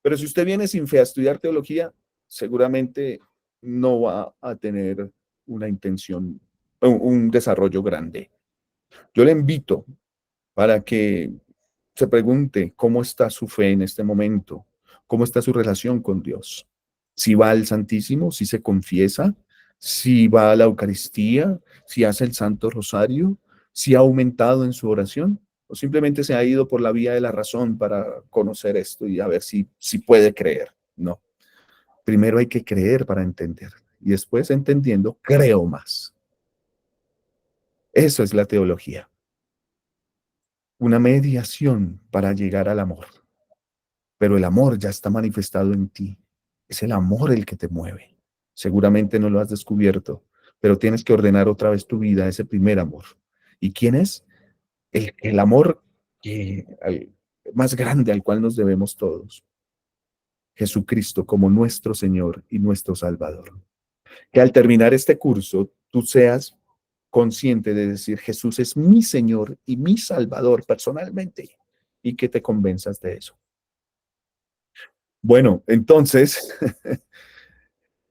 Pero si usted viene sin fe a estudiar teología, seguramente no va a tener una intención, un desarrollo grande. Yo le invito para que se pregunte cómo está su fe en este momento, cómo está su relación con Dios. Si va al Santísimo, si se confiesa, si va a la Eucaristía, si hace el Santo Rosario, si ha aumentado en su oración, o simplemente se ha ido por la vía de la razón para conocer esto y a ver si puede creer. No. Primero hay que creer para entender y después entendiendo, creo más. Eso es la teología. Una mediación para llegar al amor. Pero el amor ya está manifestado en ti. Es el amor el que te mueve. Seguramente no lo has descubierto, pero tienes que ordenar otra vez tu vida a ese primer amor. ¿Y quién es? El amor más grande al cual nos debemos todos. Jesucristo como nuestro Señor y nuestro Salvador. Que al terminar este curso, tú seas consciente de decir, Jesús es mi Señor y mi Salvador personalmente, y que te convenzas de eso. Bueno, entonces,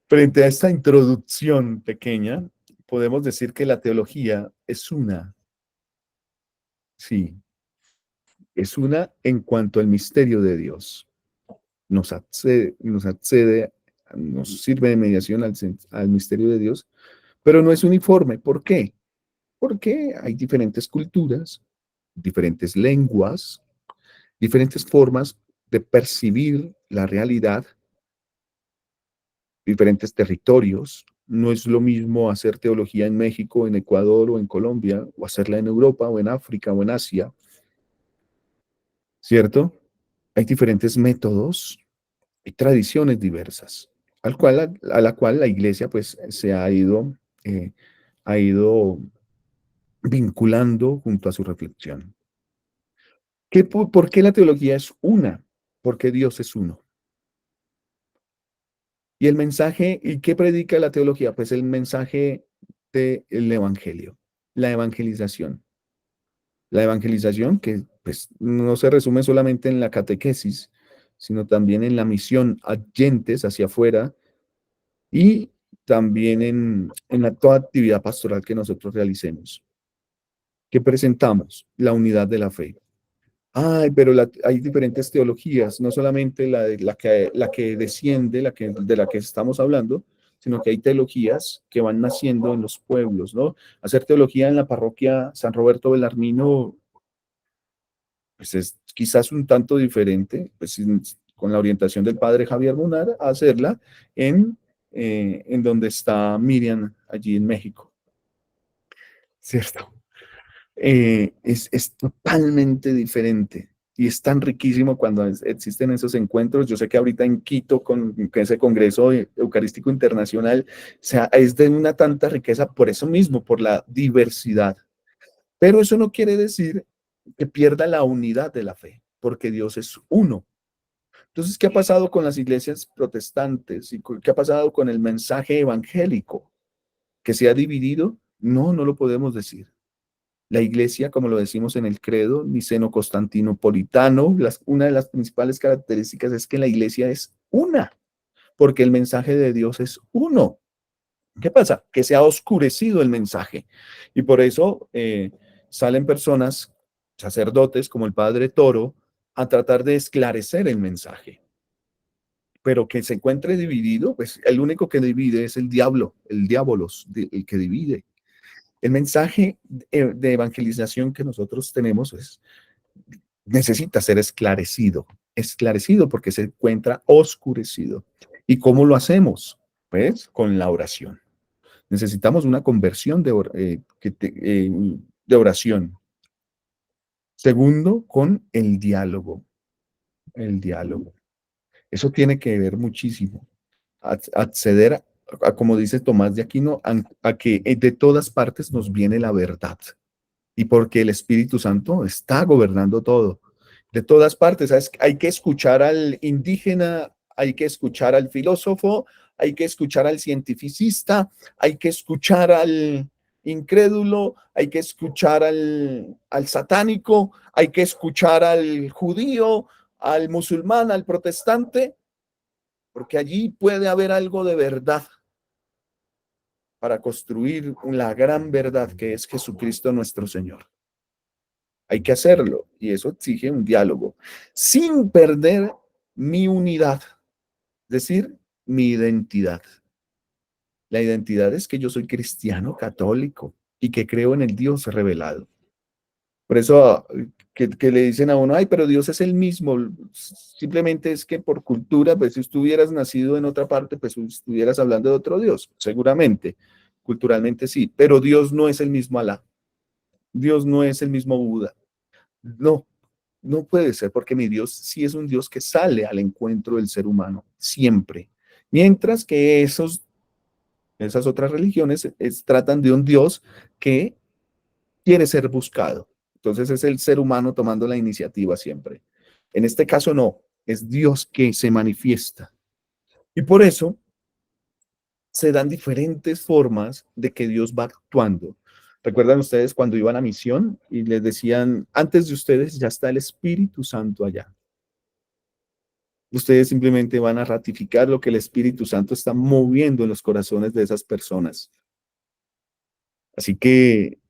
frente a esta introducción pequeña, podemos decir que la teología es una, sí, es una en cuanto al misterio de Dios. Nos sirve de mediación al misterio de Dios, pero no es uniforme. ¿Por qué? Porque hay diferentes culturas, diferentes lenguas, diferentes formas de percibir la realidad, diferentes territorios. No es lo mismo hacer teología en México, en Ecuador o en Colombia, o hacerla en Europa o en África o en Asia, ¿cierto? Hay diferentes métodos y tradiciones diversas, a la cual la iglesia pues se ha ido vinculando junto a su reflexión. ¿Por qué la teología es una? Porque Dios es uno. Y el mensaje, ¿y qué predica la teología? Pues el mensaje del evangelio, la evangelización. La evangelización que pues no se resume solamente en la catequesis, sino también en la misión adyentes hacia afuera y también en toda actividad pastoral que nosotros realicemos. ¿Qué presentamos? La unidad de la fe. Ay, pero hay diferentes teologías, no solamente la que desciende, de la que estamos hablando, sino que hay teologías que van naciendo en los pueblos, ¿no? Hacer teología en la parroquia San Roberto Belarmino, pues es quizás un tanto diferente, pues con la orientación del padre Javier Munar, a hacerla en donde está Miriam, allí en México. ¿Cierto? Es totalmente diferente. Y es tan riquísimo cuando existen esos encuentros. Yo sé que ahorita en Quito, con ese Congreso Eucarístico Internacional, o sea, es de una tanta riqueza por eso mismo, por la diversidad. Pero eso no quiere decir que pierda la unidad de la fe, porque Dios es uno. Entonces, ¿qué ha pasado con las iglesias protestantes? ¿Y qué ha pasado con el mensaje evangélico? ¿Que se ha dividido? No, no lo podemos decir. La iglesia, como lo decimos en el credo niceno-constantinopolitano, una de las principales características es que la iglesia es una, porque el mensaje de Dios es uno. ¿Qué pasa? Que se ha oscurecido el mensaje. Y por eso salen personas, sacerdotes como el padre Toro, a tratar de esclarecer el mensaje. Pero que se encuentre dividido, pues el único que divide es el diablo, el diabolos, el que divide. El mensaje de evangelización que nosotros tenemos necesita ser esclarecido porque se encuentra oscurecido. ¿Y cómo lo hacemos? Pues con la oración. Necesitamos una conversión de oración. Segundo, con el diálogo. El diálogo. Eso tiene que ver muchísimo. Acceder a, como dice Tomás de Aquino, a que de todas partes nos viene la verdad. Y porque el Espíritu Santo está gobernando todo. De todas partes, ¿sabes? Hay que escuchar al indígena, hay que escuchar al filósofo, hay que escuchar al cientificista, hay que escuchar al incrédulo, hay que escuchar al satánico, hay que escuchar al judío, al musulmán, al protestante, porque allí puede haber algo de verdad para construir la gran verdad que es Jesucristo nuestro Señor. Hay que hacerlo y eso exige un diálogo sin perder mi unidad, es decir, mi identidad. La identidad es que yo soy cristiano católico y que creo en el Dios revelado. Por eso que le dicen a uno, ay, pero Dios es el mismo. Simplemente es que por cultura, pues si estuvieras nacido en otra parte, pues estuvieras hablando de otro Dios, seguramente. Culturalmente sí, pero Dios no es el mismo Alá. Dios no es el mismo Buda. No, no puede ser, porque mi Dios sí es un Dios que sale al encuentro del ser humano, siempre. Mientras que esas otras religiones tratan de un Dios que quiere ser buscado. Entonces es el ser humano tomando la iniciativa siempre. En este caso no, es Dios que se manifiesta. Y por eso se dan diferentes formas de que Dios va actuando. ¿Recuerdan ustedes cuando iban a misión y les decían, antes de ustedes ya está el Espíritu Santo allá? Ustedes simplemente van a ratificar lo que el Espíritu Santo está moviendo en los corazones de esas personas. Así que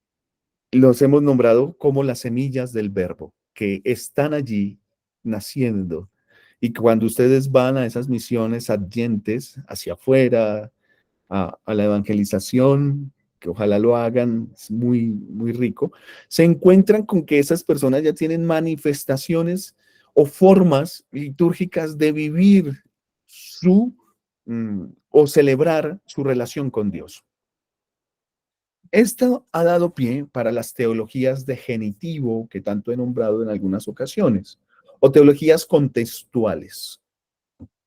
los hemos nombrado como las semillas del verbo, que están allí naciendo. Y cuando ustedes van a esas misiones adyentes hacia afuera, a la evangelización, que ojalá lo hagan, es muy, muy rico, se encuentran con que esas personas ya tienen manifestaciones o formas litúrgicas de vivir o celebrar su relación con Dios. Esto ha dado pie para las teologías de genitivo que tanto he nombrado en algunas ocasiones, o teologías contextuales.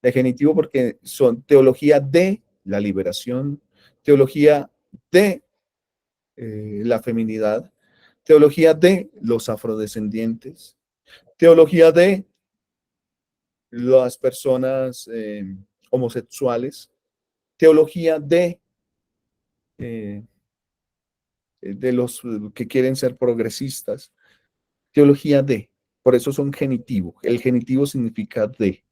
De genitivo porque son teología de la liberación, teología de la feminidad, teología de los afrodescendientes, teología de las personas homosexuales, teología de los que quieren ser progresistas, teología de, por eso son genitivo. El genitivo significa de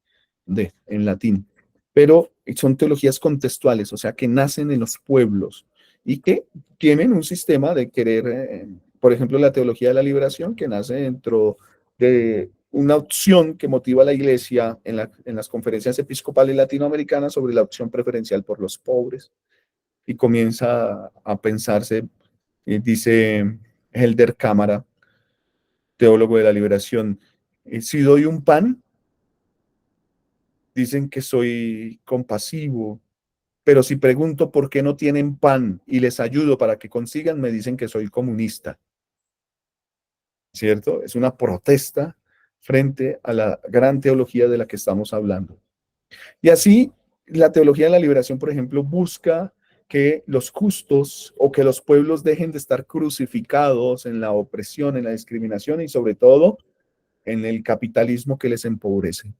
en latín, pero son teologías contextuales, o sea, que nacen en los pueblos y que tienen un sistema de querer, por ejemplo, la teología de la liberación, que nace dentro de una opción que motiva a la iglesia en las conferencias episcopales latinoamericanas sobre la opción preferencial por los pobres, y comienza a pensarse, dice Helder Cámara, teólogo de la liberación, si doy un pan, dicen que soy compasivo, pero si pregunto por qué no tienen pan y les ayudo para que consigan, me dicen que soy comunista. ¿Cierto? Es una protesta frente a la gran teología de la que estamos hablando. Y así, la teología de la liberación, por ejemplo, busca que los justos o que los pueblos dejen de estar crucificados en la opresión, en la discriminación y sobre todo en el capitalismo que les empobrece.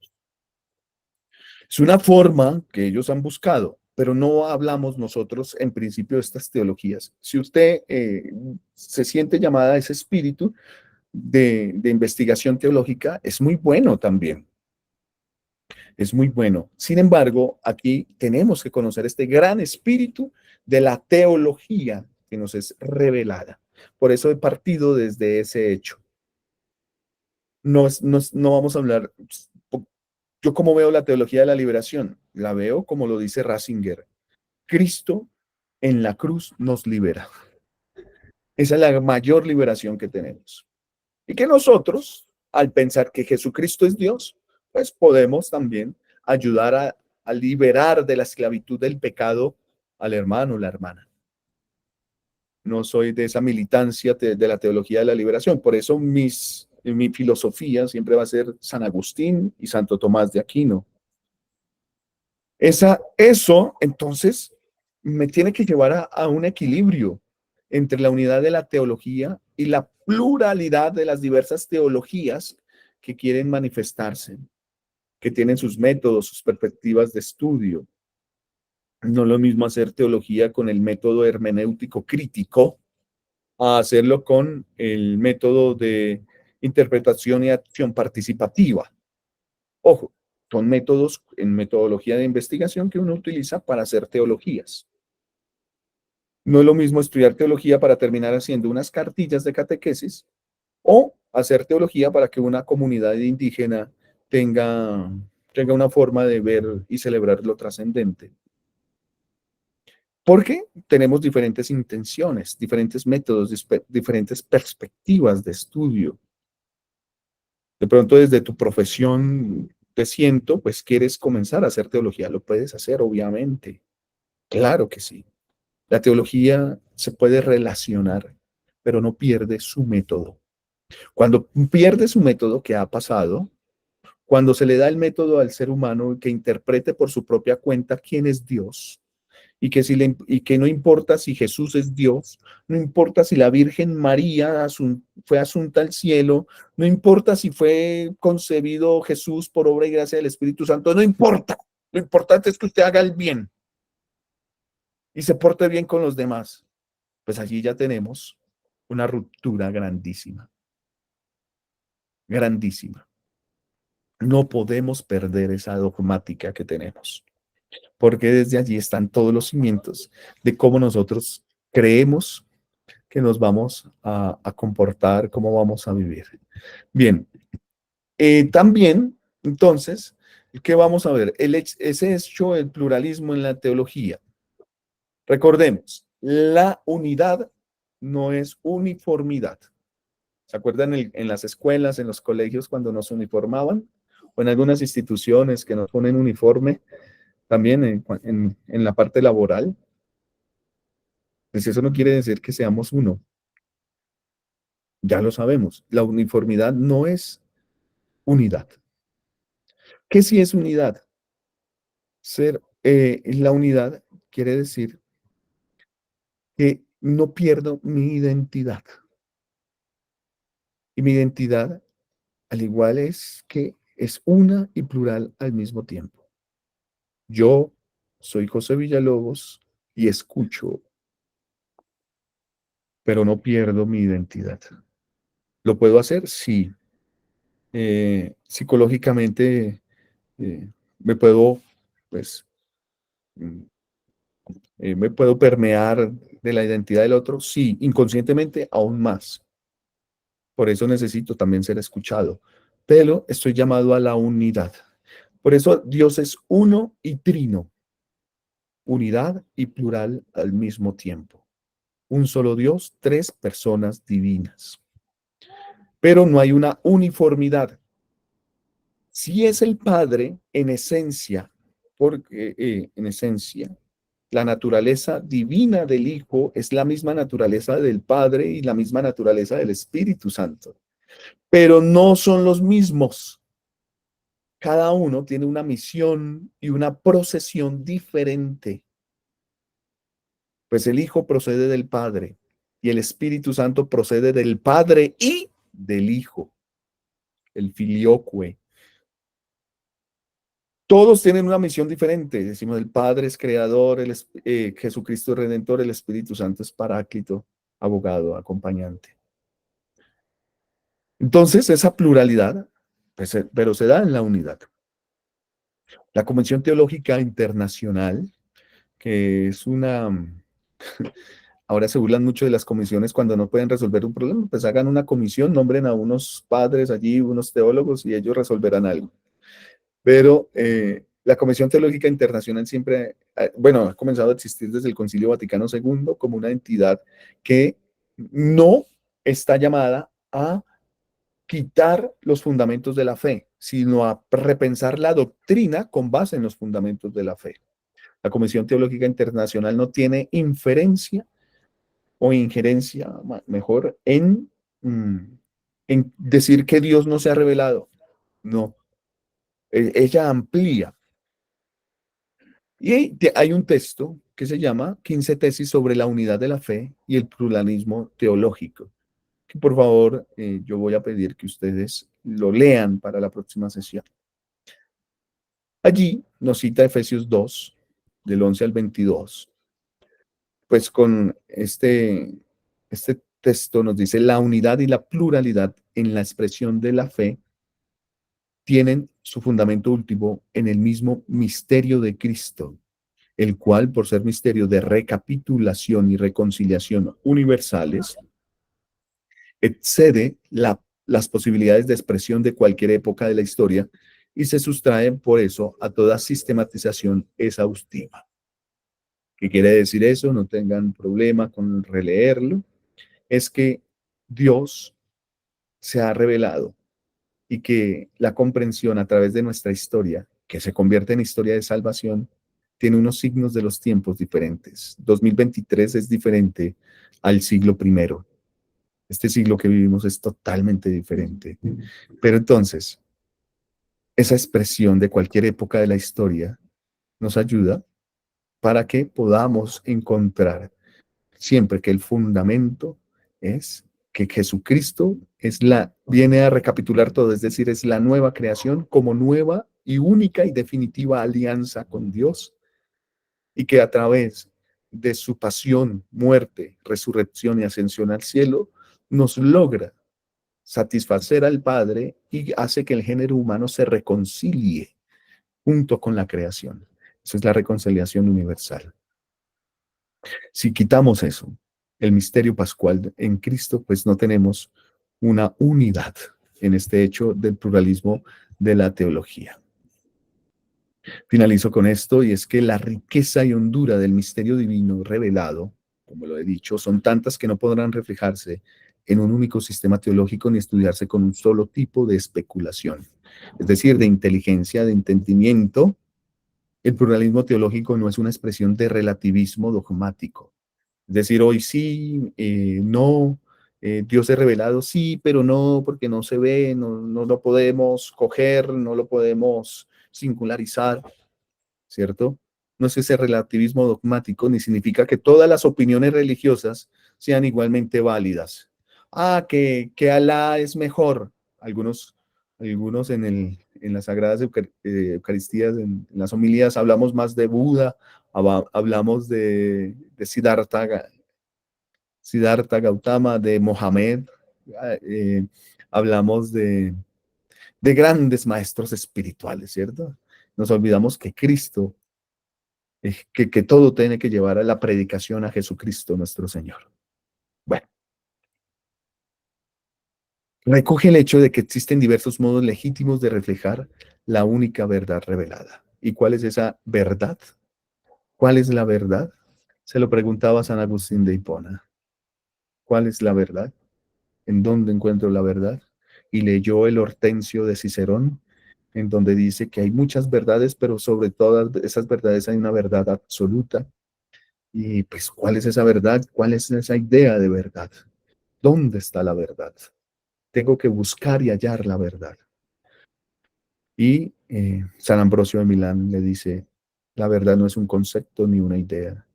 Es una forma que ellos han buscado, pero no hablamos nosotros en principio de estas teologías. Si usted se siente llamada a ese espíritu de investigación teológica, es muy bueno también. Es muy bueno. Sin embargo, aquí tenemos que conocer este gran espíritu de la teología que nos es revelada. Por eso he partido desde ese hecho. No vamos a hablar. Yo, ¿cómo veo la teología de la liberación? La veo como lo dice Ratzinger. Cristo en la cruz nos libera. Esa es la mayor liberación que tenemos. Y que nosotros, al pensar que Jesucristo es Dios, pues podemos también ayudar a liberar de la esclavitud del pecado al hermano o la hermana. No soy de esa militancia de la teología de la liberación. Por eso mi filosofía siempre va a ser San Agustín y Santo Tomás de Aquino. Eso, entonces, me tiene que llevar a un equilibrio entre la unidad de la teología y la pluralidad de las diversas teologías que quieren manifestarse, que tienen sus métodos, sus perspectivas de estudio. No es lo mismo hacer teología con el método hermenéutico crítico a hacerlo con el método de interpretación y acción participativa. Ojo, son métodos en metodología de investigación que uno utiliza para hacer teologías. No es lo mismo estudiar teología para terminar haciendo unas cartillas de catequesis o hacer teología para que una comunidad indígena tenga una forma de ver y celebrar lo trascendente. Porque tenemos diferentes intenciones, diferentes métodos, diferentes perspectivas de estudio. De pronto desde tu profesión te siento, pues quieres comenzar a hacer teología. Lo puedes hacer, obviamente. Claro que sí. La teología se puede relacionar, pero no pierde su método. Cuando pierde su método, ¿qué ha pasado? Cuando se le da el método al ser humano que interprete por su propia cuenta quién es Dios, y que no importa si Jesús es Dios, no importa si la Virgen María fue asunta al cielo, no importa si fue concebido Jesús por obra y gracia del Espíritu Santo, no importa. Lo importante es que usted haga el bien y se porte bien con los demás. Pues allí ya tenemos una ruptura grandísima. Grandísima. No podemos perder esa dogmática que tenemos, porque desde allí están todos los cimientos de cómo nosotros creemos que nos vamos a comportar, cómo vamos a vivir. Bien, también, entonces, ¿qué vamos a ver? Ese hecho del pluralismo en la teología. Recordemos, la unidad no es uniformidad. ¿Se acuerdan en las escuelas, en los colegios, cuando nos uniformaban? O en algunas instituciones que nos ponen uniforme, también en la parte laboral. Pues eso no quiere decir que seamos uno. Ya lo sabemos. La uniformidad no es unidad. ¿Qué sí es unidad? La unidad quiere decir que no pierdo mi identidad. Y mi identidad, al igual es que es una y plural al mismo tiempo. Yo soy José Villalobos y escucho, pero no pierdo mi identidad. ¿Lo puedo hacer? Sí. Psicológicamente me puedo, pues, me puedo permear de la identidad del otro. Sí, inconscientemente aún más. Por eso necesito también ser escuchado. Pero estoy llamado a la unidad. Por eso Dios es uno y trino. Unidad y plural al mismo tiempo. Un solo Dios, tres personas divinas. Pero no hay una uniformidad. Sí es el Padre en esencia, porque en esencia la naturaleza divina del Hijo es la misma naturaleza del Padre y la misma naturaleza del Espíritu Santo. pero no son los mismos. Cada uno tiene una misión y una procesión diferente. Pues el Hijo procede del Padre y el Espíritu Santo procede del Padre y del Hijo, el filioque. Todos tienen una misión diferente. Decimos, el Padre es creador, Jesucristo es redentor, el Espíritu Santo es paráclito, abogado, acompañante. Entonces, esa pluralidad, pues, pero se da en la unidad. La Convención Teológica Internacional, que es una... Ahora se burlan mucho de las comisiones cuando no pueden resolver un problema, pues hagan una comisión, nombren a unos padres allí, unos teólogos, y ellos resolverán algo. Pero la Convención Teológica Internacional siempre, bueno, ha comenzado a existir desde el Concilio Vaticano II como una entidad que no está llamada a quitar los fundamentos de la fe, sino a repensar la doctrina con base en los fundamentos de la fe. La Convención Teológica Internacional no tiene inferencia o injerencia, mejor, en decir que Dios no se ha revelado. No. Ella amplía. Y hay un texto que se llama 15 tesis sobre la unidad de la fe y el pluralismo teológico, que por favor yo voy a pedir que ustedes lo lean para la próxima sesión. Allí nos cita Efesios 2, del 11 al 22. Pues con este texto nos dice, la unidad y la pluralidad en la expresión de la fe tienen su fundamento último en el mismo misterio de Cristo, el cual, por ser misterio de recapitulación y reconciliación universales, excede las posibilidades de expresión de cualquier época de la historia y se sustrae por eso a toda sistematización exhaustiva. ¿Qué quiere decir eso? No tengan problema con releerlo. Es que Dios se ha revelado y que la comprensión a través de nuestra historia, que se convierte en historia de salvación, tiene unos signos de los tiempos diferentes. 2023 es diferente al siglo I. Este siglo que vivimos es totalmente diferente. Pero entonces, esa expresión de cualquier época de la historia nos ayuda para que podamos encontrar siempre que el fundamento es que Jesucristo viene a recapitular todo, es decir, es la nueva creación como nueva y única y definitiva alianza con Dios, y que a través de su pasión, muerte, resurrección y ascensión al cielo, nos logra satisfacer al Padre y hace que el género humano se reconcilie junto con la creación. Eso es la reconciliación universal. Si quitamos eso, el misterio pascual en Cristo, pues no tenemos una unidad en este hecho del pluralismo de la teología. Finalizo con esto, y es que la riqueza y hondura del misterio divino revelado, como lo he dicho, son tantas que no podrán reflejarse en un único sistema teológico ni estudiarse con un solo tipo de especulación, es decir, de inteligencia, de entendimiento. El pluralismo teológico no es una expresión de relativismo dogmático. Es decir, hoy sí, no, Dios es revelado, sí, pero no, porque no se ve, no lo podemos coger, no lo podemos singularizar, ¿cierto? No es ese relativismo dogmático, ni significa que todas las opiniones religiosas sean igualmente válidas. Que Alá es mejor. Algunos en las Sagradas Eucaristías, en las homilías, hablamos más de Buda, hablamos de Siddhartha Gautama, de Mohammed, hablamos de grandes maestros espirituales, ¿cierto? Nos olvidamos que Cristo, que todo tiene que llevar a la predicación a Jesucristo nuestro Señor. Bueno. Recoge el hecho de que existen diversos modos legítimos de reflejar la única verdad revelada. ¿Y cuál es esa verdad? ¿Cuál es la verdad? Se lo preguntaba San Agustín de Hipona. ¿Cuál es la verdad? ¿En dónde encuentro la verdad? Y leyó el Hortensio de Cicerón, en donde dice que hay muchas verdades, pero sobre todas esas verdades hay una verdad absoluta. Y pues, ¿cuál es esa verdad? ¿Cuál es esa idea de verdad? ¿Dónde está la verdad? tengo que buscar y hallar la verdad. Y San Ambrosio de Milán le dice, la verdad no es un concepto ni una idea,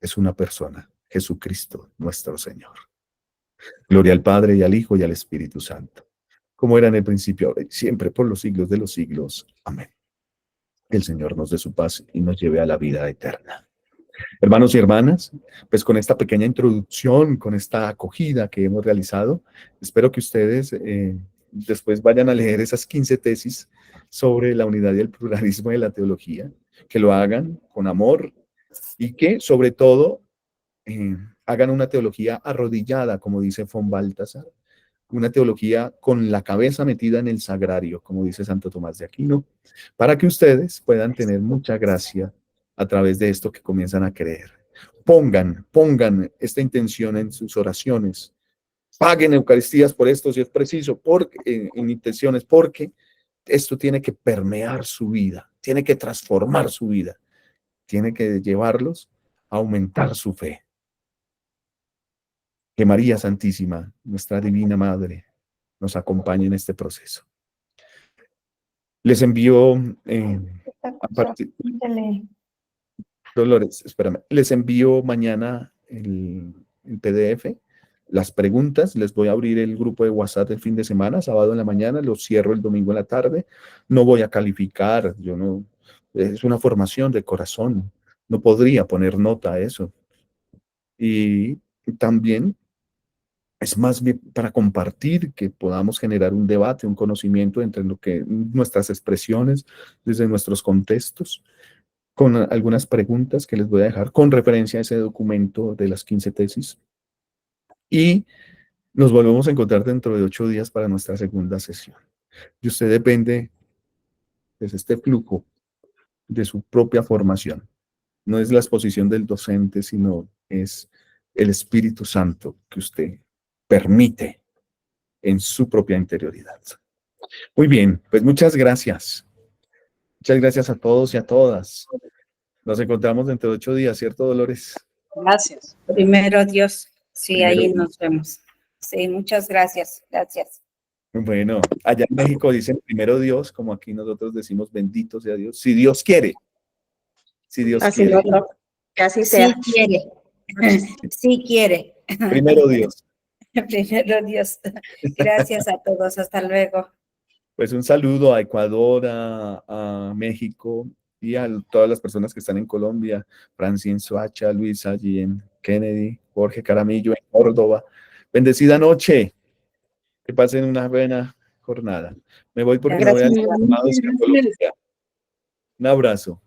es una persona, Jesucristo, nuestro Señor. Gloria al Padre y al Hijo y al Espíritu Santo, como era en el principio, ahora y siempre, por los siglos de los siglos. Amén. Que el Señor nos dé su paz y nos lleve a la vida eterna. Hermanos y hermanas, pues con esta pequeña introducción, con esta acogida que hemos realizado, espero que ustedes después vayan a leer esas 15 tesis sobre la unidad y el pluralismo de la teología, que lo hagan con amor y que sobre todo hagan una teología arrodillada, como dice von Balthasar, una teología con la cabeza metida en el sagrario, como dice Santo Tomás de Aquino, para que ustedes puedan tener mucha gracia a través de esto que comienzan a creer. Pongan esta intención en sus oraciones. Paguen Eucaristías por esto si es preciso, en intenciones, porque esto tiene que permear su vida, tiene que transformar su vida, tiene que llevarlos a aumentar su fe. Que María Santísima, nuestra Divina Madre, nos acompañe en este proceso. Les envío, Dolores, espérame, les envío mañana el PDF, las preguntas, les voy a abrir el grupo de WhatsApp el fin de semana, sábado en la mañana, lo cierro el domingo en la tarde, no voy a calificar, es una formación de corazón, no podría poner nota a eso. Y también es más bien para compartir, que podamos generar un debate, un conocimiento entre nuestras expresiones, desde nuestros contextos, con algunas preguntas que les voy a dejar con referencia a ese documento de las 15 tesis. Y nos volvemos a encontrar dentro de 8 días para nuestra segunda sesión. Y usted depende de este flujo de su propia formación. No es la exposición del docente, sino es el Espíritu Santo que usted permite en su propia interioridad. Muy bien, pues muchas gracias. Muchas gracias a todos y a todas. Nos encontramos dentro de 8 días, ¿cierto, Dolores? Gracias. Primero Dios. Sí, Primero ahí Dios. nos vemos. Sí, muchas gracias. Gracias. Bueno, allá en México dicen primero Dios, como aquí nosotros decimos bendito sea Dios. Si Dios quiere. Si Dios Así quiere. que así sea. Sí quiere. Sí quiere. Primero Dios. Primero Dios. Gracias a todos. Hasta luego. Pues un saludo a Ecuador, a México y a todas las personas que están en Colombia, Francine Soacha, Luis allí en Kennedy, Jorge Caramillo en Córdoba. Bendecida noche. Que pasen una buena jornada. Me voy porque no voy a Gracias. hacer llamados a Colombia. Un abrazo.